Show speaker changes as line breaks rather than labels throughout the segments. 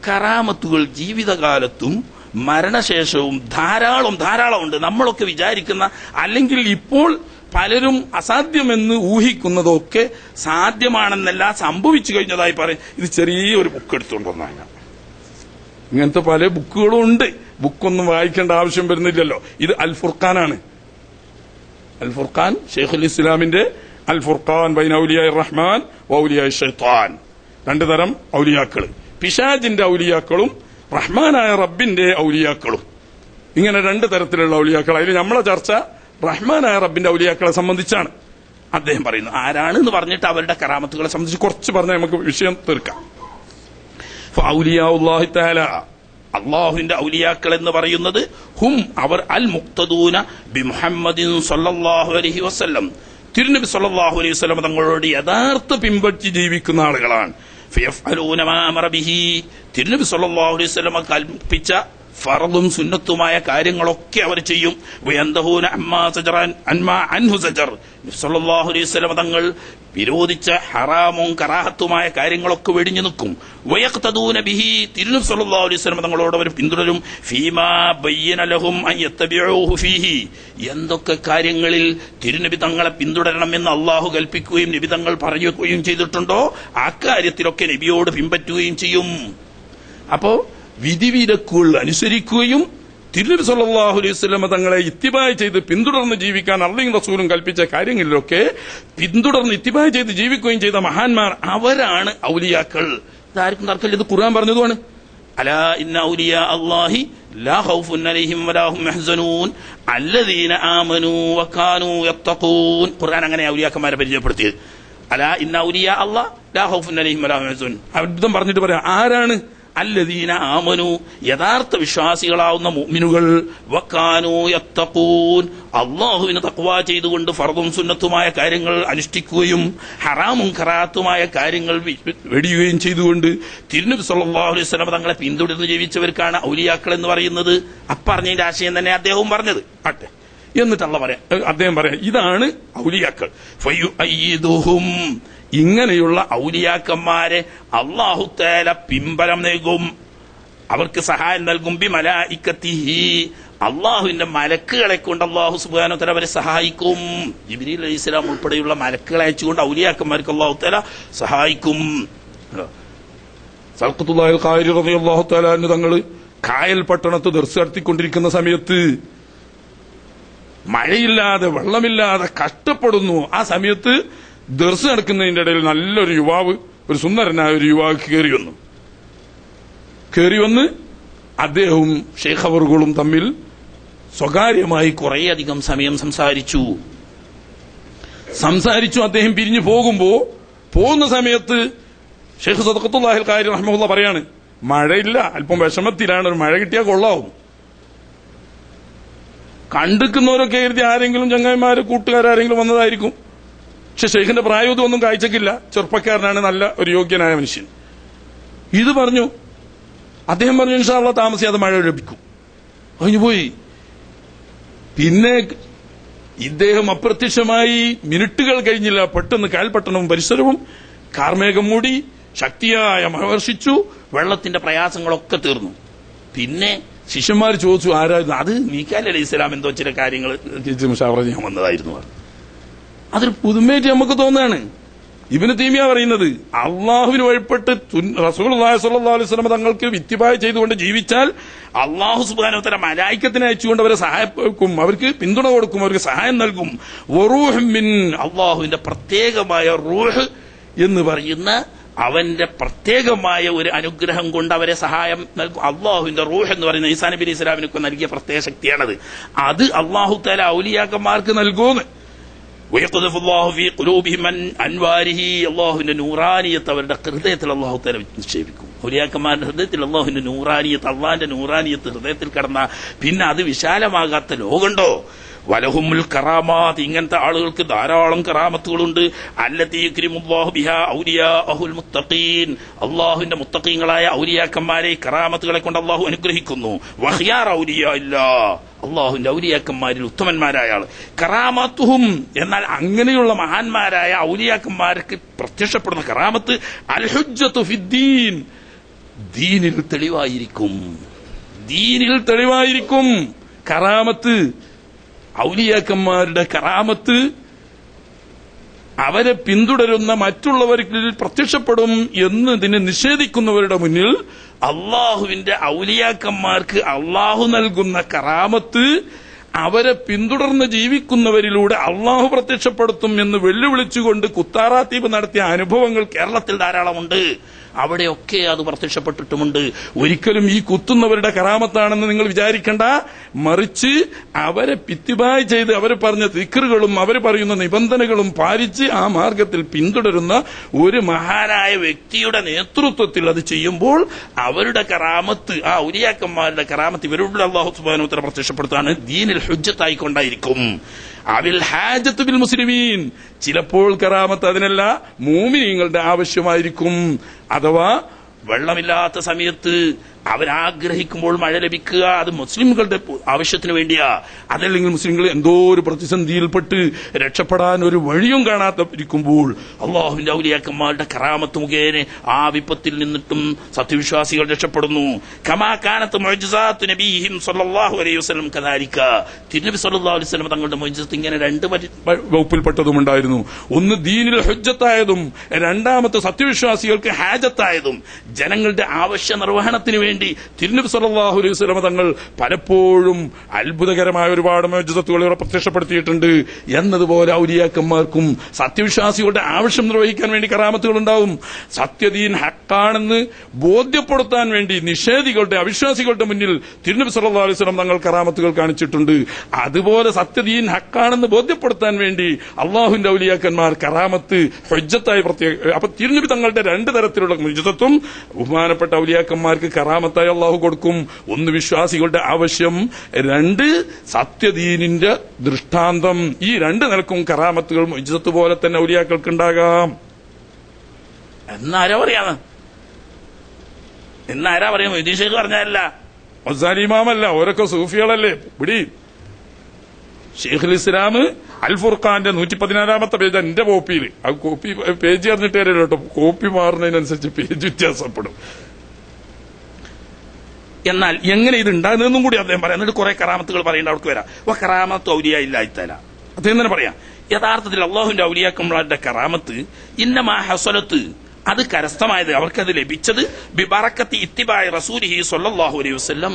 കറാമത്തുകൾ ജീവിതകാലത്തും മരണശേഷവും ധാരാളമുണ്ട്. നമ്മളൊക്കെ വിചാരിക്കുന്ന, അല്ലെങ്കിൽ ഇപ്പോൾ പലരും അസാധ്യമെന്ന് ഊഹിക്കുന്നതൊക്കെ സാധ്യമാണെന്നല്ല, സംഭവിച്ചു കഴിഞ്ഞതായി പറയും. ഇത് ചെറിയൊരു ബുക്ക് എടുത്തുകൊണ്ട് വന്നാണ്. ഇങ്ങനത്തെ പല ബുക്കുകളും ഉണ്ട്. ബുക്കൊന്നും വായിക്കേണ്ട ആവശ്യം വരുന്നില്ലല്ലോ. ഇത് അൽ ഫുർഖാനാണ്. അൽ ഫുർഖാൻ, ഷെയ്ഖുൽ ഇസ്ലാമിന്റെ അൽ ഫുർഖാൻ ബൈന ഔലിയാ റഹ്മാൻ ഔലിയാ ഷൈത്താൻ. രണ്ടു തരം ഔലിയാക്കൾ, പിശാജിന്റെ ഔലിയാക്കളും റഹ്മാനായ റബ്ബിന്റെ ഔലിയാക്കളും. ഇങ്ങനെ രണ്ടു തരത്തിലുള്ള ഔലിയാക്കൾ. അതിൽ നമ്മളെ ചർച്ച റഹ്മാനായ റബ്ബിന്റെ ഔലിയാക്കളെ സംബന്ധിച്ചാണ്. അദ്ദേഹം പറയുന്നു ആരാണ് എന്ന് പറഞ്ഞിട്ട് അവരുടെ കറാമത്തുകളെ സംബന്ധിച്ച് കുറച്ച് പറഞ്ഞാൽ നമുക്ക് വിഷയം തീർക്കാം. ഔലിയാഉല്ലാഹി തആല, അള്ളാഹുവിന്റെ ഔലിയാക്കൾ എന്ന് പറയുന്നത് ഹും അവർ അൽ മുഖ്തദൂന ബി മുഹമ്മദിൻ സല്ലല്ലാഹു അലൈഹി വസല്ലം, തിരുനബി സല്ലല്ലാഹു അലൈഹി വസല്ലം തങ്ങളോട് യഥാർത്ഥ പിൻപറ്റി ജീവിക്കുന്ന ആളുകളാണ്. ഫയഫ്അലൂന മാ അമറ ബിഹി, തിരുനബി സല്ലല്ലാഹു അലൈഹി വസല്ലം കൽപ്പിച്ച ഫർളും സുന്നത്തുമായ കാര്യങ്ങളൊക്കെ അവർ ചെയ്യും. വയന്തഹൂന അമ്മാ സജറൻ അൻമാ അൻഹു സജർ, നബി സല്ലല്ലാഹു അലൈഹി വസല്ലം തങ്ങൾ വിരോധിച്ച ഹറാമും കറാഹത്തുമായ കാര്യങ്ങളൊക്കെ വെടിഞ്ഞു നിൽക്കും. വയഖ്തദൂന ബിഹി, തിരുനബി സല്ലല്ലാഹു അലൈഹി വസല്ലം തങ്ങളോട് അവർ പിന്തുടരും. ഫീമാ ബയ്യന ലഹും അൻ യത്തബിഊഹു ഫീഹി, എന്തൊക്കെ കാര്യങ്ങളിൽ തിരുനബി തങ്ങളെ പിന്തുടരണമെന്ന് അള്ളാഹു കൽപ്പിക്കുകയും നബി തങ്ങൾ പറയുകയും ചെയ്തിട്ടുണ്ടോ ആ കാര്യത്തിലൊക്കെ നബിയോട് പിൻപറ്റുകയും ചെയ്യും. അപ്പോ വിധിവിലക്കുകൾ അനുസരിക്കുകയും തിരുനബി സല്ലല്ലാഹു അലൈഹി വസല്ലം തങ്ങളെ ഇത്തിബായ് ചെയ്ത് പിന്തുടർന്ന് ജീവിക്കാൻ അല്ലാഹുവും റസൂലും കൽപ്പിച്ച കാര്യങ്ങളിലൊക്കെ പിന്തുടർന്ന് ഇത്തിബായ് ചെയ്ത് ജീവിക്കുകയും ചെയ്ത മഹാന്മാർ, അവരാണ് ഔലിയാക്കൾ. ഇതാർക്കും തർക്കമില്ല, ഇത് ഖുർആൻ പറഞ്ഞതുമാണ്. അലാ ഇന്ന ഔലിയാ അല്ലാഹി ലാ ഖൗഫുൻ അലൈഹിം വലാ ഹും യഹ്സനൂൻ അല്ലദീന ആമനൂ വകാനൂ യത്തഖൂൻ. ഖുർആൻ അങ്ങനെ ഔലിയാക്കന്മാരെ പരിചയപ്പെടുത്തിയത്. അലാ ഇന്ന ഔലിയാ അല്ലാഹ് ലാ ഖൗഫുൻ അലൈഹിം വലാ ഹും യഹ്സനൂൻ. അവിടുത്തെ പറഞ്ഞിട്ട് പറയാം ആരാണ് അല്ലദീന ആമനു, യഥാർത്ഥ വിശ്വാസികളാവുന്ന മുഅ്മിനുകൾ, വകാനൂ യത്തഖൂൻ, അല്ലാഹുവിനെ തഖ്വ ചെയ്തുകൊണ്ട് ഫർദും സുന്നത്തുമായ കാര്യങ്ങൾ അനുഷ്ഠിക്കുകയും ഹറാമും ഖറാത്തുമായ കാര്യങ്ങൾ വെടിയുകയും ചെയ്തുകൊണ്ട് തിരുനബി സല്ലല്ലാഹു അലൈഹി വസല്ലം തങ്ങളെ പിന്തുടർന്ന് ജീവിച്ചവർക്കാണ് ഔലിയാക്കൾ എന്ന് പറയുന്നത്. അപ്പറഞ്ഞതിന്റെ ആശയം തന്നെ അദ്ദേഹവും പറഞ്ഞത്. ആട്ടെ, എന്നിട്ടല്ല പറയാം, അദ്ദേഹം പറയാം ഇതാണ് ഔലിയാക്കൾ. ഫയുഅയ്യിദുഹും, ഇങ്ങനെയുള്ള ഔലിയാക്കന്മാരെ അല്ലാഹു തആല പിൻബലം നൽകും, അവർക്ക് സഹായം നൽകും. ബി മലായികത്തിഹി, അള്ളാഹുവിന്റെ മലക്കുകളെ കൊണ്ട് അല്ലാഹു സുബ്ഹാനഹു വ തആല അവരെ സഹായിക്കും. ജിബ്രീൽ അലൈഹിസ്സലാം ഉൾപ്പെടെയുള്ള മലക്കുകളെ അയച്ചുകൊണ്ട് ഔലിയാക്കന്മാർക്ക് അല്ലാഹു തആല സഹായിക്കും. സൽഖത്തുല്ലാഹിൽ ഖാരി റളിയല്ലാഹു തആല അൻഹു തങ്ങൾ കായൽ പട്ടണത്ത് ദർസ് നടത്തിക്കൊണ്ടിരിക്കുന്ന സമയത്ത് മഴയില്ലാതെ വെള്ളമില്ലാതെ കഷ്ടപ്പെടുന്നു. ആ സമയത്ത് ദർസ് നടക്കുന്നതിന്റെ ഇടയിൽ നല്ലൊരു യുവാവ്, ഒരു സുന്ദരനായ ഒരു യുവാവ് കയറി വന്ന് അദ്ദേഹവും ഷെയ്ഖ് അവറുകളും തമ്മിൽ സ്വകാര്യമായി കുറേയധികം സമയം സംസാരിച്ചു. അദ്ദേഹം പിരിഞ്ഞു പോകുന്ന സമയത്ത് ഷെയ്ഖ് സദഖത്തുല്ലാഹിൽ ഖാരി റഹ്മഹുല്ലാഹ് പറയാണ്, മഴയില്ല, അല്പം വിഷമത്തിലാണ്, ഒരു മഴ കിട്ടിയാൽ കൊള്ളാവും. കണ്ടിക്കുന്നവരൊക്കെ കരുതി ആരെങ്കിലും ചങ്ങായിമാര് കൂട്ടുകാരെങ്കിലും വന്നതായിരിക്കും. പക്ഷെ ഷെയ്ഖിന്റെ പ്രായം ഒന്നും കാഴ്ചക്കില്ല, ചെറുപ്പക്കാരനാണ്, നല്ല ഒരു യോഗ്യനായ മനുഷ്യൻ. ഇത് പറഞ്ഞു. അദ്ദേഹം പറഞ്ഞു ഇൻഷാ അല്ലാഹ് താമസിയാതെ മഴ ലഭിക്കും. കഴിഞ്ഞുപോയി. പിന്നെ ഇദ്ദേഹം അപ്രത്യക്ഷമായി മിനിറ്റുകൾ കഴിഞ്ഞില്ല, പെട്ടെന്ന് കായൽപട്ടണവും പരിസരവും കാർമേഘം മൂടി, ശക്തിയായ മഴ വർഷിച്ചു, വെള്ളത്തിന്റെ പ്രയാസങ്ങളൊക്കെ തീർന്നു. പിന്നെ ശിഷ്യന്മാർ ചോദിച്ചു ആരായിരുന്നു? അത് മീകായിൽ അലൈഹിസ്സലാം എന്തോ ചില കാര്യങ്ങൾ മുശാവറ ചെയ്യാൻ വന്നതായിരുന്നു. അതൊരു പുതുമയായിട്ട് നമുക്ക് തോന്നുകയാണ്. ഇബ്നു തൈമിയ പറയുന്നത് അള്ളാഹുവിന് വഴിപ്പെട്ട് റസൂലുള്ളാഹി സ്വല്ലല്ലാഹു അലൈഹി വസല്ലം തങ്ങൾക്ക് ഇത്തിബാഅ് ചെയ്തുകൊണ്ട് ജീവിച്ചാൽ അള്ളാഹു സുബ്ഹാനഹു വ തആല മലായികത്തിനെ അയച്ചുകൊണ്ട് അവരെ സഹായിക്കും, അവർക്ക് പിന്തുണ കൊടുക്കും, അവർക്ക് സഹായം നൽകും. വറൂഹും മിൻ, അള്ളാഹുവിന്റെ പ്രത്യേകമായ റൂഹ് എന്ന് പറയുന്ന അവന്റെ പ്രത്യേകമായ ഒരു അനുഗ്രഹം കൊണ്ട് അവരെ സഹായം നൽകും. അള്ളാഹുവിന്റെ റൂഹ് എന്ന് പറയുന്ന ഈസാ നബി അലൈഹി സ്വലാമിനൊക്കെ നൽകിയ പ്രത്യേക ശക്തിയാണത്. അത് അള്ളാഹു തആല ഔലിയാക്കന്മാർക്ക് നൽകുമെന്ന്. അള്ളാഹുവിന്റെ നൂറാനിയത്ത് അവരുടെ ഹൃദയത്തിൽ അള്ളാഹു തആല നിക്ഷേപിക്കും. ഔലിയാക്കന്മാരുടെ ഹൃദയത്തിൽ അള്ളാഹുവിന്റെ നൂറാനിയത്ത്, അള്ളാഹിന്റെ നൂറാനിയത്ത് ഹൃദയത്തിൽ കടന്ന പിന്നെ അത് വിശാലമാകാത്ത ലോകമുണ്ടോ? വലഹുമുൽ കറാമാത്ത്, ഇങ്ങനത്തെ ആളുകൾക്ക് ധാരാളം കറാമത്തുകളുണ്ട്. അല്ലതീ യുക്രിമുല്ലാഹു ബിഹാ ഔലിയാഅഹുൽ മുത്തഖീൻ, അള്ളാഹുവിന്റെ മുത്തഖീങ്ങളായ ഔലിയാക്കന്മാരെ കറാമത്തുകളെ കൊണ്ട് അള്ളാഹു അനുഗ്രഹിക്കുന്നു. വഖിയാർ ഔലിയാഇല്ലാ, അള്ളാഹുവിന്റെ ഔലിയാക്കന്മാരിൽ ഉത്തമന്മാരായ ആൾ. കറാമത്തുഹും, എന്നാൽ അങ്ങനെയുള്ള മഹാന്മാരായ ഔലിയാക്കന്മാർക്ക് പ്രത്യക്ഷപ്പെടുന്ന കറാമത്ത് അൽ ഹുജ്ജത്തു ഫിദ്ദീൻ, ദീനിൽ തെളിവായിരിക്കും. ദീനിൽ തെളിവായിരിക്കും. കറാമത്ത്, ഔലിയാക്കന്മാരുടെ കറാമത്ത് അവരെ പിന്തുടരുന്ന മറ്റുള്ളവർക്ക് പ്രത്യക്ഷപ്പെടും എന്നതിനെ നിഷേധിക്കുന്നവരുടെ മുന്നിൽ അള്ളാഹുവിന്റെ ഔലിയാക്കന്മാർക്ക് അള്ളാഹു നൽകുന്ന കറാമത്ത് അവരെ പിന്തുടർന്ന് ജീവിക്കുന്നവരിലൂടെ അള്ളാഹു പ്രത്യക്ഷപ്പെടുത്തും എന്ന് വെല്ലുവിളിച്ചുകൊണ്ട് കുത്താറാത്തീപ് നടത്തിയ അനുഭവങ്ങൾ കേരളത്തിൽ ധാരാളമുണ്ട്. അവിടെയൊക്കെ അത് പ്രത്യക്ഷപ്പെട്ടിട്ടുമുണ്ട്. ഒരിക്കലും ഈ കുത്തുന്നവരുടെ കറാമത്താണെന്ന് നിങ്ങൾ വിചാരിക്കണ്ട. മറിച്ച് അവരെ പിത്തിബായ് ചെയ്ത് അവർ പറഞ്ഞ ദിക്റുകളും അവർ പറയുന്ന നിബന്ധനകളും പാലിച്ച് ആ മാർഗത്തിൽ പിന്തുടരുന്ന ഒരു മഹാനായ വ്യക്തിയുടെ നേതൃത്വത്തിൽ അത് ചെയ്യുമ്പോൾ അവരുടെ കറാമത്ത്, ആ ഔലിയാക്കന്മാരുടെ കറാമത്ത് ഇവരുടെ അല്ലാഹു സുബ്ഹാനഹു വ തആല പ്രത്യക്ഷപ്പെടുത്താണ്. ദീനിൽ ഹുജ്ജത്തായിക്കൊണ്ടായിരിക്കും. അവിൽ ഹാജത്ത് ബിൽ മുസ്ലിമീൻ, ചിലപ്പോൾ കറാമത്ത് അതിനല്ല മുഅ്മിനീങ്ങളുടെ ആവശ്യമായിരിക്കും. അഥവാ വെള്ളമില്ലാത്ത സമയത്ത് അവരാഗ്രഹിക്കുമ്പോൾ മഴ ലഭിക്കുക, അത് മുസ്ലിംകളുടെ ആവശ്യത്തിന് വേണ്ടിയാ. അതല്ലെങ്കിൽ മുസ്ലിംകൾ എന്തോ ഒരു പ്രതിസന്ധിയിൽപ്പെട്ട് രക്ഷപ്പെടാൻ ഒരു വഴിയും കാണാതിരിക്കുമ്പോൾ അള്ളാഹുവിന്റെ ഔലിയാക്കന്മാരുടെ കറാമത്ത് മുഖേന ആ വിപത്തിൽ നിന്നിട്ടും സത്യവിശ്വാസികൾ രക്ഷപ്പെടുന്നു. കമാ കാനത്ത് മുഅ്ജിസാത്തു നബിഹിം സല്ലല്ലാഹു അലൈഹി വസല്ലം കദാലിക, തിരുനബി സല്ലല്ലാഹു അലൈഹി വസല്ലം തങ്ങളുടെ മുഅ്ജിസത്ത് ഇങ്ങനെ രണ്ട് വകുപ്പിൽപ്പെട്ടതും ഉണ്ടായിരുന്നു. ഒന്ന് ദീനിൽ ഹുജ്ജത്തായതും, രണ്ടാമത്തെ സത്യവിശ്വാസികൾക്ക് ഹാജത്തായതും. ജനങ്ങളുടെ ആവശ്യ നിർവഹണത്തിന് വേണ്ടി തിരുനബി സല്ലല്ലാഹു അലൈഹി വസല്ലം തങ്ങൾ പലപ്പോഴും അത്ഭുതകരമായ ഒരുപാട് മുഅ്ജിസത്തുകൾ പ്രത്യക്ഷപ്പെടുത്തിയിട്ടുണ്ട്. എന്നതുപോലെ ഔലിയാക്കന്മാർക്കും സത്യവിശ്വാസികളുടെ ആവശ്യം നിർവഹിക്കാൻ വേണ്ടി കറാമത്തുകൾ ഉണ്ടാവും. സത്യദീൻ ഹക്കാണെന്ന് ബോധ്യപ്പെടുത്താൻ വേണ്ടി നിഷേധികളുടെ, അവിശ്വാസികളുടെ മുന്നിൽ തിരുനബി സല്ലല്ലാഹു അലൈഹി വസല്ലം തങ്ങൾ കറാമത്തുകൾ കാണിച്ചിട്ടുണ്ട്. അതുപോലെ സത്യദീൻ ഹക്കാണെന്ന് ബോധ്യപ്പെടുത്താൻ വേണ്ടി അള്ളാഹുവിന്റെ ഔലിയാക്കന്മാർ കറാമത്ത് ഹുജ്ജത്തായി അപ്പൊ തിരുനബി തങ്ങളുടെ രണ്ട് തരത്തിലുള്ള മുഅ്ജിസത്തും ബഹുമാനപ്പെട്ട ഔലിയാക്കന്മാർക്ക് കറാമത്തായി അള്ളാഹു കൊടുക്കും. ഒന്ന് വിശ്വാസികളുടെ ആവശ്യം, രണ്ട് സത്യദീനിന്റെ ദൃഷ്ടാന്തം. ഈ രണ്ട് നിലക്കും കറാമത്തുകൾ മുഅ്ജിസത്ത് പോലെ തന്നെ ഔലിയാക്കൾക്ക് ഉണ്ടാകാം. എന്നാരാ പറയാ മൊയ്തീൻ ശൈഖ് പറഞ്ഞല്ല, മൊസാലി ഇമാമല്ല, ഓരൊക്കെ സൂഫികളല്ലേ. പിടി ഷെയ്ഖുൽ ഇസ്ലാം അൽ ഫുർഖാന്റെ 114 പേജ് എന്റെ കോപ്പിയിൽ, ആ കോപ്പി പേജ് അറിഞ്ഞിട്ട് തരല്ലോ കേട്ടോ, കോപ്പി മാറുന്നതിനനുസരിച്ച് പേജ് വ്യത്യാസപ്പെടും. എന്നാൽ എങ്ങനെ ഇത് ഉണ്ടാകുന്നതെന്നും കൂടി അദ്ദേഹം പറയാം. എന്നിട്ട് കുറെ കറാമത്തുകൾ പറയേണ്ട അവർക്ക് വരാം. കറാമത്ത് ഔലിയ ഇല്ലായിത്തല അദ്ദേഹം തന്നെ പറയാം. യഥാർത്ഥത്തിൽ അള്ളാഹുവിന്റെ ഔലിയാക്കന്മാരുടെ കറാമത്ത് ഇന്നമാ ഹസലത്ത്, അത് കരസ്ഥമായത്, അവർക്കത് ലഭിച്ചത് ബിബറക്കത്തി ഇത്തിബായ് റസൂലിഹി സ്വല്ലല്ലാഹു അലൈഹി വസല്ലം,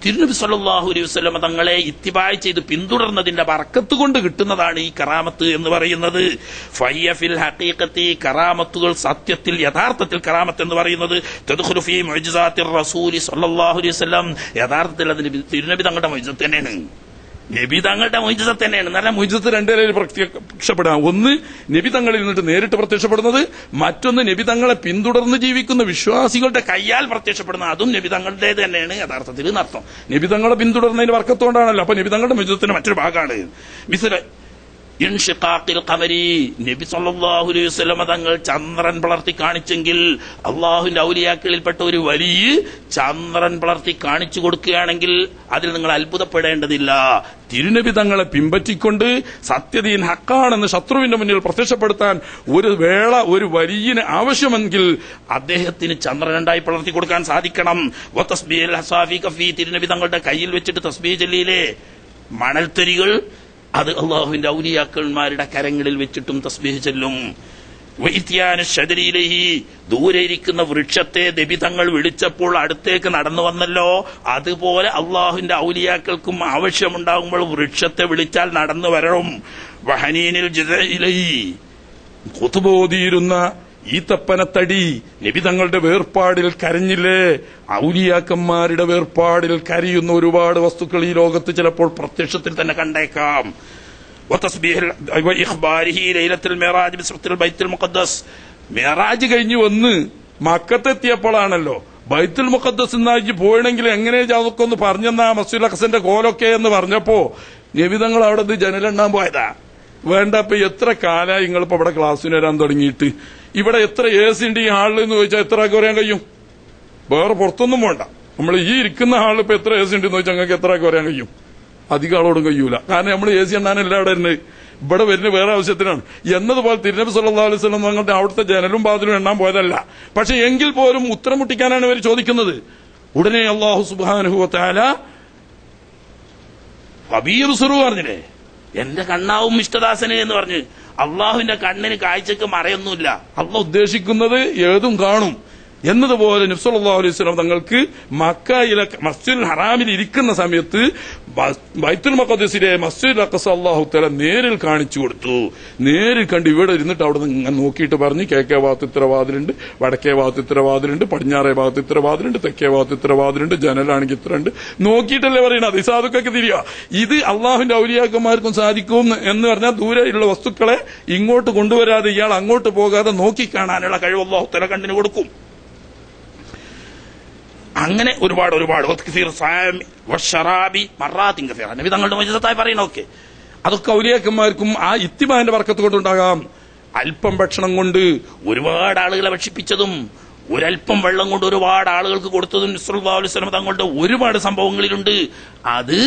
തിരുനബി സ്വല്ലല്ലാഹു അലൈഹി വസല്ലം തങ്ങളെ ഇത്തിബായ് ചെയ്ത് പിന്തുടർന്നതിന്റെ ബറക്കത്ത് കൊണ്ട് കിട്ടുന്നതാണ് ഈ കറാമത്ത് എന്ന് പറയുന്നത്. ഫയ്യ ഫിൽ ഹഖീഖത്തി, കറാമത്തുകൾ സത്യത്തിൽ യഥാർത്ഥത്തിൽ കറാമത്ത് എന്ന് പറയുന്നത് തദ്ഖുലു ഫീ മുഅ്ജിസാത്തിർ റസൂലി സ്വല്ലല്ലാഹു അലൈഹി വസല്ലം, യഥാർത്ഥത്തിൽ അത് തിരുനബി തങ്ങളുടെ മുഅ്ജിസത്ത് തന്നെയാണ്. നബി തങ്ങളുടെ മുഅ്ജിസത്ത് തന്നെയാണ്. നല്ല മുഅ്ജിസത്ത് രണ്ടുപേരിൽ പ്രത്യക്ഷപ്പെടാം. ഒന്ന് നബി തങ്ങളിൽ നിന്നിട്ട് നേരിട്ട് പ്രത്യക്ഷപ്പെടുന്നത്, മറ്റൊന്ന് നബി തങ്ങളെ പിന്തുടർന്ന് ജീവിക്കുന്ന വിശ്വാസികളുടെ കയ്യാൽ പ്രത്യക്ഷപ്പെടുന്നത്. അതും നബി തങ്ങളുടേത് തന്നെയാണ് യഥാർത്ഥത്തിൽ എന്നർത്ഥം. നബി തങ്ങളെ പിന്തുടർന്നതിന് വർക്കത്തോണ്ടാണല്ലോ. അപ്പൊ നബി തങ്ങളുടെ മുഅ്ജിസത്തിന്റെ മറ്റൊരു ഭാഗമാണ് ഇൻഷിഖാഖിൽ ഖമരി, നബി സല്ലല്ലാഹു അലൈഹി വസല്ലം തങ്ങൾ ചന്ദ്രൻ പിളർത്തി കാണിച്ചെങ്കിൽ അള്ളാഹുവിന്റെ ഔലിയാക്കളിൽപ്പെട്ട ഒരു വലിയ ചന്ദ്രൻ പിളർത്തി കാണിച്ചു കൊടുക്കുകയാണെങ്കിൽ അതിൽ നിങ്ങൾ അത്ഭുതപ്പെടേണ്ടതില്ല. തിരുനബി തങ്ങളെ പിൻപറ്റിക്കൊണ്ട് സത്യദീൻ ഹക്കാണെന്ന് ശത്രുവിന്റെ മുന്നിൽ പ്രത്യക്ഷപ്പെടുത്താൻ ഒരു വേള ഒരു വലിയന് ആവശ്യമെങ്കിൽ അദ്ദേഹത്തിന് ചന്ദ്രൻ രണ്ടായി പിളർത്തി കൊടുക്കാൻ സാധിക്കണം. തിരുനബി തങ്ങളുടെ കയ്യിൽ വെച്ചിട്ട് തസ്ബീഹ് ചൊല്ലിയില്ലേ മണൽത്തരികൾ, അത് അള്ളാഹുവിന്റെ ഔലിയാക്കന്മാരുടെ കരങ്ങളിൽ വെച്ചിട്ടും തസ്ബീഹ് ചൊല്ലും. ദൂരെ ഇരിക്കുന്ന വൃക്ഷത്തെ നബി തങ്ങൾ വിളിച്ചപ്പോൾ അടുത്തേക്ക് നടന്നു വന്നല്ലോ, അതുപോലെ അള്ളാഹുവിന്റെ ഔലിയാക്കൾക്കും ആവശ്യമുണ്ടാകുമ്പോൾ വൃക്ഷത്തെ വിളിച്ചാൽ നടന്നു വരണം. വഹനീനിൽ ഖുതുബോദിയിരുന്ന ഈത്തപ്പനത്തടി നബി തങ്ങളുടെ വേർപാടിൽ കരഞ്ഞില്ലേ? ഔലിയാക്കന്മാരുടെ വേർപാടിൽ കരയുന്ന ഒരുപാട് വസ്തുക്കൾ ഈ ലോകത്ത് ചിലപ്പോൾ പ്രത്യക്ഷത്തിൽ തന്നെ കണ്ടേക്കാം. മെഹറാജ് കഴിഞ്ഞു വന്ന് മക്കത്തെത്തിയപ്പോഴാണല്ലോ ബൈത്തുൽ മുഖദ്ദസ് എന്നാക്കി പോയണമെങ്കിൽ എങ്ങനെ അതൊക്കെ ഒന്ന് പറഞ്ഞെന്നാ മസ്ജിദുൽ അഖ്സന്റെ കോലൊക്കെ എന്ന് പറഞ്ഞപ്പോ നബി തങ്ങൾ അവിടെ നിന്ന് ജനലെണ്ണാൻ പോയതാ. വേണ്ട, ഇപ്പൊ എത്ര കാലമായി നിങ്ങളിപ്പോ ഇവിടെ ക്ലാസ്സിന് വരാൻ തുടങ്ങിയിട്ട്? ഇവിടെ എത്ര AC ഉണ്ട് ഈ ഹാളിൽ എന്ന് ചോദിച്ചാൽ എത്ര ആൾക്ക് പറയാൻ കഴിയും? വേറെ പുറത്തൊന്നും വേണ്ട, നമ്മൾ ഈ ഇരിക്കുന്ന ഹാളിൽ ഇപ്പൊ എത്ര AC ഉണ്ടെന്ന് ചോദിച്ചാൽ ഞങ്ങൾക്ക് എത്ര ആൾക്ക് പറയാൻ കഴിയും? അധികം ആളോടും കഴിയൂല. കാരണം നമ്മൾ AC എണ്ണാനല്ല അവിടെ വരുന്നത്.
ഇവിടെ വരുന്ന വേറെ ആവശ്യത്തിനാണ് എന്നതുപോലെ തിരുനബി സല്ലല്ലാഹു അലൈഹി വസല്ലം തങ്ങളുടെ അവിടുത്തെ ജനലും ബാതിലും എണ്ണാൻ പോയതല്ല. പക്ഷെ എങ്കിൽ പോലും ഉത്തരം മുട്ടിക്കാനാണ് ഇവർ ചോദിക്കുന്നത്. ഉടനെ അല്ലാഹു സുബ്ഹാനഹു വ തആല ഫബീറുസുറു പറഞ്ഞില്ലേ, എന്റെ കണ്ണാവും ഇഷ്ടദാസന് എന്ന് പറഞ്ഞ്. അള്ളാഹുവിന്റെ കണ്ണിന് കാഴ്ചക്ക് മറയൊന്നുമില്ല. അള്ളാഹ് ഉദ്ദേശിക്കുന്നത് ഏതും കാണും എന്നതുപോലെ നബി സല്ലല്ലാഹു അലൈഹി വസല്ലം തങ്ങൾക്ക് മക്കയിലെ മസ്ജിദുൽ ഹറാമിൽ ഇരിക്കുന്ന സമയത്ത് ബൈത്തുൽ മഖ്ദിസിലെ മസ്ജിദുൽ അഖ്സ അല്ലാഹു തആല നേരിൽ കാണിച്ചു കൊടുത്തു. നേരിൽ കണ്ട് ഇവിടെ ഇരുന്നിട്ട് അവിടെ നിന്ന് നോക്കിയിട്ട് പറഞ്ഞു, കിഴക്കേ ഭാഗത്ത് ഇത്ര വാതിലുണ്ട്, വടക്കേ ഭാഗത്ത് ഇത്ര വാതിലുണ്ട്, പടിഞ്ഞാറേ ഭാഗത്ത് ഇത്ര വാതിലുണ്ട്, തെക്കേ ഭാഗത്ത് ഇത്ര വാതിലുണ്ട്, ജനലാണെങ്കിൽ ഇത്ര ഉണ്ട്. നോക്കിയിട്ടല്ലേ പറയുന്നത്. അത് സാധുക്കൊക്കെ തിരിയുക. ഇത് അള്ളാഹുവിന്റെ ഔലിയാക്കന്മാർക്കും സാധിക്കും എന്ന് പറഞ്ഞാൽ ദൂരെയുള്ള വസ്തുക്കളെ ഇങ്ങോട്ട് കൊണ്ടുവരാതെ ഇയാൾ അങ്ങോട്ട് പോകാതെ നോക്കിക്കാണാനുള്ള കഴിവ് അല്ലാഹു തആല കണ്ണിന് കൊടുക്കും. അങ്ങനെ ഒരുപാട് നബി തങ്ങളുടെ മജിദത്തായി പറയണൊക്കെ അതൊക്കെ ഔലിയാക്കന്മാർക്കും ആ ഇത്തിബാന്റെ ബർക്കത്ത് കൊണ്ടുണ്ടാകാം. അല്പം ഭക്ഷണം കൊണ്ട് ഒരുപാട് ആളുകളെ ഭക്ഷിപ്പിച്ചതും ഒരല്പം വെള്ളം കൊണ്ട് ഒരുപാട് ആളുകൾക്ക് കൊടുത്തതും സല്ലല്ലാഹു അലൈഹി വസല്ലം തങ്ങളുടെ ഒരുപാട് സംഭവങ്ങളിലുണ്ട്. അത്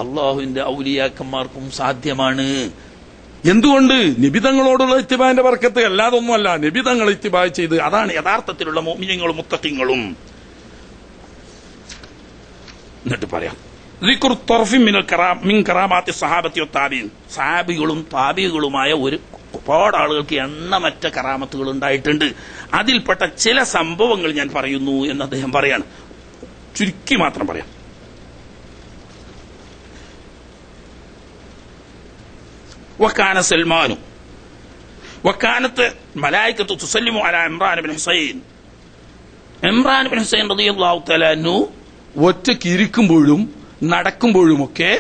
അള്ളാഹുവിന്റെ ഔലിയാക്കന്മാർക്കും സാധ്യമാണ്. എന്തുകൊണ്ട്? നിബിതങ്ങളോടുള്ള ഇത്തിബാന്റെ ബർക്കത്ത്, അല്ലാതൊന്നുമല്ല. നിബിതങ്ങൾ ഇത്തിബാ ചെയ്ത് അതാണ് യഥാർത്ഥത്തിലുള്ള മുഅ്മിനീങ്ങളും മുത്തഖീങ്ങളും. എന്നിട്ട് പറയാം, സഹാബികളും താബികളുമായ ഒരുപാട് ആളുകൾക്ക് എണ്ണമറ്റ കറാമത്തുകൾ ഉണ്ടായിട്ടുണ്ട്. അതിൽപ്പെട്ട ചില സംഭവങ്ങൾ ഞാൻ പറയുന്നു എന്ന് അദ്ദേഹം പറയാണ്. ചുരുക്കി മാത്രം പറയാം. വക്കാന സൽമാനും വക്കാനത്ത് മലായികത്തു തുസല്ലിമു അലാ ഇമ്രാൻ ഇബ്നു ഹുസൈൻ. ഇമ്രാൻ ഇബ്നു ഹുസൈൻ റളിയല്ലാഹു തആല അൻഹു ഒറ്റയ്ക്ക് ഇരിക്കുമ്പോഴും നടക്കുമ്പോഴുമൊക്കെ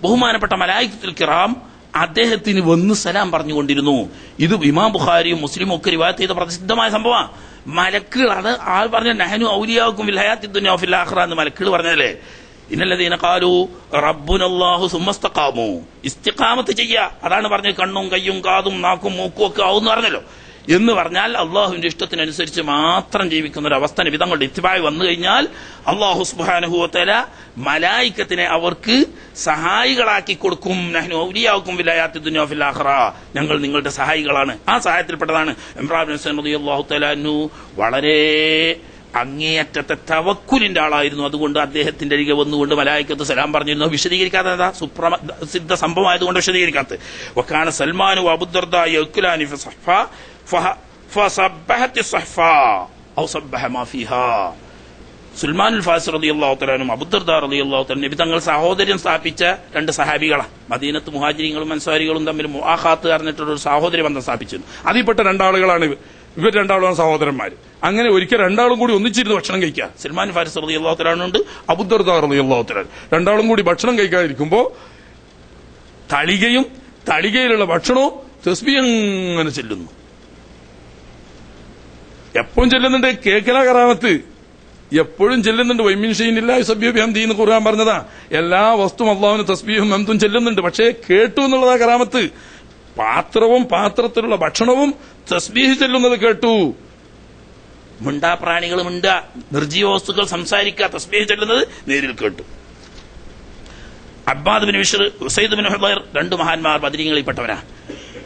ബഹുമാനപ്പെട്ട മലായികത്തുൽ കിറാം അദ്ദേഹത്തിന് വന്ന് സലാം പറഞ്ഞുകൊണ്ടിരുന്നു. ഇത് ഇമാം ബുഖാരിയും മുസ്ലിമും ഒക്കെ റിവായത്ത് ചെയ്ത പ്രസിദ്ധമായ സംഭവമാണ്. മലക്കുകൾ, അത് ആൾ പറഞ്ഞ നഹ്നു ഔലിയാഉക്കും ഫിൽ ഹയാത്തിദ് ദുനിയ വഫിൽ ആഖിറ എന്ന് മലക്കുകൾ പറഞ്ഞല്ലേ. ഇന്നല്ലദീന ഖാലു റബ്ബുനല്ലാഹു സുമ്മസ്തഖാമു. ഇസ്തിഖാമത്ത് ചെയ്യുക, അതാണ് പറഞ്ഞത്. കണ്ണും കയ്യും കാതും നാക്കും മൂക്കും ഒക്കെ ആവും എന്ന് പറഞ്ഞല്ലോ. എന്ന് പറഞ്ഞാൽ അള്ളാഹുവിന്റെ ഇഷ്ടത്തിനനുസരിച്ച് മാത്രം ജീവിക്കുന്ന ഒരു അവസ്ഥ നബി തങ്ങളുടെ ഇത്തിബായി വന്നു കഴിഞ്ഞാൽ അള്ളാഹു സുബ്ഹാനഹു വ തആല മലായികത്തിനെ അവർക്ക് സഹായികളാക്കി കൊടുക്കും. നഹ്നു ഔലിയാഉക്കും ഫിൽ ഹയാത്തിദ് ദുനിയ വഫിൽ ആഖിറ, ഞങ്ങൾ നിങ്ങളുടെ സഹായികളാണ്. ആ സഹായത്തിൽപ്പെട്ടതാണ് ഇമ്രാൻ ഇബ്നു ഹുസൈൻ റളിയല്ലാഹു തആല അൻഹു. വളരെ അങ്ങേയറ്റത്തെ തവക്കുലിന്റെ ആളായിരുന്നു. അതുകൊണ്ട് അദ്ദേഹത്തിന്റെ അരികെ വന്നുകൊണ്ട് മലായികത്ത് സലാം പറഞ്ഞിരുന്നു. വിശദീകരിക്കാത്ത സുപ്രസിദ്ധ സംഭവമായതുകൊണ്ട് വിശദീകരിക്കാത്ത. വക്കാന സൽമാനു അബൂദർദാ യഅ്കുലാനി ഫി സഹ്ഫ ഫസബ്ബഹത് الصحفا ഔ സബ്ബഹ മാ ഫീഹാ. സുൽമാനുൽ ഫാരിസി റളിയല്ലാഹു തആല അൻഹു അബൂദർദാ റളിയല്ലാഹു തആല നബി തങ്ങൾ സഹോദര്യം സ്ഥാപിച്ച രണ്ട് സഹാബികളാണ്. മദീനത്ത് മുഹാജിരികളും അൻസാരികളും തമ്മിൽ മുആഖാത്ത് പറഞ്ഞിട്ടുള്ള ഒരു സഹോദരി ബന്ധം സ്ഥാപിച്ചിരുന്നു. അതിൽപ്പെട്ട രണ്ടാളുകളാണ് ഇവർ രണ്ടാളും സഹോദരന്മാർ. അങ്ങനെ ഒരിക്കൽ രണ്ടാളും കൂടി ഒന്നിച്ചിരുന്ന് ഭക്ഷണം കഴിക്കുക. സൽമാൻ ഫാരിസി റളിയല്ലാഹു തആല ഉണ്ട്, അബൂദർദാ റളിയല്ലാഹു തആല. രണ്ടാളും കൂടി ഭക്ഷണം കഴിക്കാതിരിക്കുമ്പോ തളികയിലുള്ള ഭക്ഷണവും തസ്ബീഹ് അങ്ങനെ ചെല്ലുന്നു. എപ്പോഴും ചെല്ലുന്നുണ്ട്. കേക്കല കറാമത്ത് എപ്പോഴും ചെല്ലുന്നുണ്ട്. വൈമിൻ ഷൈഇല്ല യുസബ്ബിഹു ബിഹംദിഹി എന്ന് ഖുർആൻ പറഞ്ഞതാ. എല്ലാ വസ്തുവും അള്ളാഹുവിന് തസ്ബീഹും ഹംദും ചെല്ലുന്നുണ്ട്. പക്ഷേ കേട്ടു എന്നുള്ളതാ കറാമത്ത്. പാത്രവും പാത്രത്തിലുള്ള ഭക്ഷണവും തസ്ബീഹ് ചെല്ലുന്നത് കേട്ടു. മിണ്ടാപ്രാണികൾ മിണ്ടുക, നിർജീവ വസ്തുക്കൾ സംസാരിക്കുക, തസ്ബീഹ് ചെല്ലുന്നത് നേരിൽ കേട്ടു. അബ്ബാദ് ബിൻ ബിശ്ർ, ഉസൈദ് ബിൻ ഹുദൈർ, രണ്ട് മഹാന്മാർ ബദരീങ്ങളിൽപ്പെട്ടവരാ.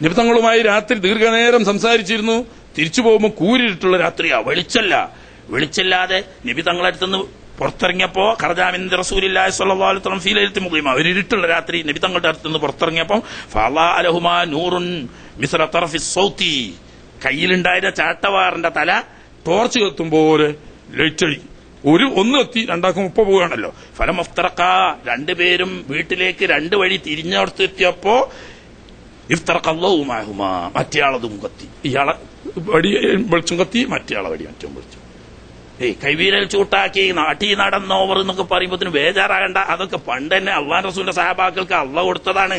നബി തങ്ങളുമായി രാത്രി ദീർഘനേരം സംസാരിച്ചിരുന്നു. തിരിച്ചു പോകുമ്പോൾ കൂരിട്ടുള്ള രാത്രിയാ, വെളിച്ചല്ലാതെ നബി തങ്ങളടുത്തുനിന്ന് പുറത്തിറങ്ങിയപ്പോ ഖറജാമിൻ റസൂലില്ലാഹി സ്വല്ലല്ലാഹു അലൈഹി വസല്ലം ഫീ ലൈലത്തി മുഗ്ലിമ, ഒരു ഇരുട്ടുള്ള രാത്രി നബി തങ്ങളുടെ അടുത്തുനിന്ന് പുറത്തിറങ്ങിയപ്പോൾ ഫളാ അലഹുമാ നൂറുൻ മിസ്ല തർഫി സൗതി, കയ്യിലുണ്ടായിരുന്ന ചാട്ടവാറിന്റെ തല ടോർച്ച് കത്തുമ്പോലെ ലൈറ്റടി. ഒന്ന് എത്തി, രണ്ടാക്കും ഒപ്പം പോവുകയാണല്ലോ. ഫലം ഇഫ്തറഖ, രണ്ടുപേരും വീട്ടിലേക്ക് രണ്ട് വഴി തിരിഞ്ഞോർത്തെത്തിയപ്പോ ഇഫ്തറഖ അല്ലാഹു മഅഹുമാ, മറ്റേയാളതും കത്തി. ഇയാളെ വടി വെളിച്ചം കത്തി, മറ്റേയാളെ വടി മറ്റും വെളിച്ചം. കൈവീരൽ ചൂട്ടാക്കി നാട്ടി നടന്നോവർ എന്നൊക്കെ പറയുമ്പോഴത്തിന് ബേജാറാകണ്ട. അതൊക്കെ പണ്ട് തന്നെ അള്ളാഹു റസൂലിന്റെ സഹാബാക്കൾക്ക് അള്ളാഹ് കൊടുത്തതാണ്.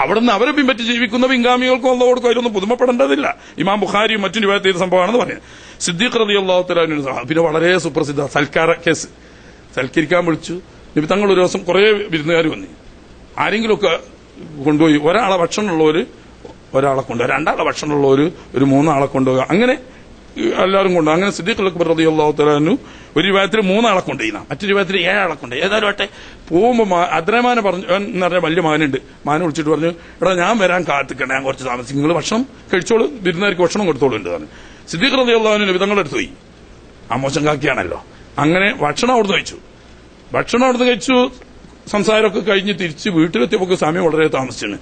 അവിടുന്ന് അവരെ പിൻപറ്റി ജീവിക്കുന്ന പിൻഗാമികൾക്കും അള്ളാഹ് കൊടുക്കും. അതിലൊന്നും പുതുമപ്പെടേണ്ടതില്ല. ഇമാം ബുഖാരിയും മറ്റും റിവായത്ത് ചെയ്ത സംഭവമാണെന്ന് പറയുന്നത്. സിദ്ദീഖ് റളിയല്ലാഹു തആല അൻഹു പിന്നെ വളരെ സുപ്രസിദ്ധ സൽക്കാര കേസ്. സൽക്കരിക്കാൻ വിളിച്ചു. നബി തങ്ങൾ ഒരു ദിവസം കുറെ വിരുന്നുകാർ വന്നു. ആരെങ്കിലുമൊക്കെ കൊണ്ടുപോയി. ഒരാളെ ഭക്ഷണമുള്ളവര് ഒരാളെ കൊണ്ടുപോകുക, രണ്ടാളെ ഭക്ഷണമുള്ളവര് ഒരു മൂന്നാളെ കൊണ്ടുപോകുക. അങ്ങനെ എല്ലാവരും കൊണ്ടുപോകും. അങ്ങനെ സിദ്ദീഖ് അക്ബർ റളിയല്ലാഹു തആല അൻഹു ഒരു വിഭാഗത്തിൽ 3 ആളെ കൊണ്ടുപോയിന്ന, മറ്റൊരു വിഭാഗത്തിൽ 7 ആളെ കൊണ്ടുപോയി. ഏതായാലും ആട്ടെ, പോകുമ്പോ അദ്രമാനെ പറഞ്ഞു എന്ന് പറഞ്ഞ വലിയ മകനുണ്ട്, മകനെ വിളിച്ചിട്ട് പറഞ്ഞു, എടാ ഞാൻ വരാൻ കാത്തിക്കണ്ട, ഞാൻ കുറച്ച് താമസിക്കും, നിങ്ങൾ ഭക്ഷണം കഴിച്ചോളൂ, വിരുന്നുകാർക്ക് ഭക്ഷണം കൊടുത്തോളൂ ഉണ്ട് പറഞ്ഞു. സിദ്ദീഖ് റളിയല്ലാഹു അൻഹു നബി തങ്ങളുടെ അടുത്ത് പോയി. ആ മോശം കാക്കിയാണല്ലോ. അങ്ങനെ ഭക്ഷണം അവിടുന്ന് കഴിച്ചു. സംസാരമൊക്കെ കഴിഞ്ഞ് തിരിച്ച് വീട്ടിലെത്തിയപ്പോ സമയം വളരെ താമസിച്ചാണ്.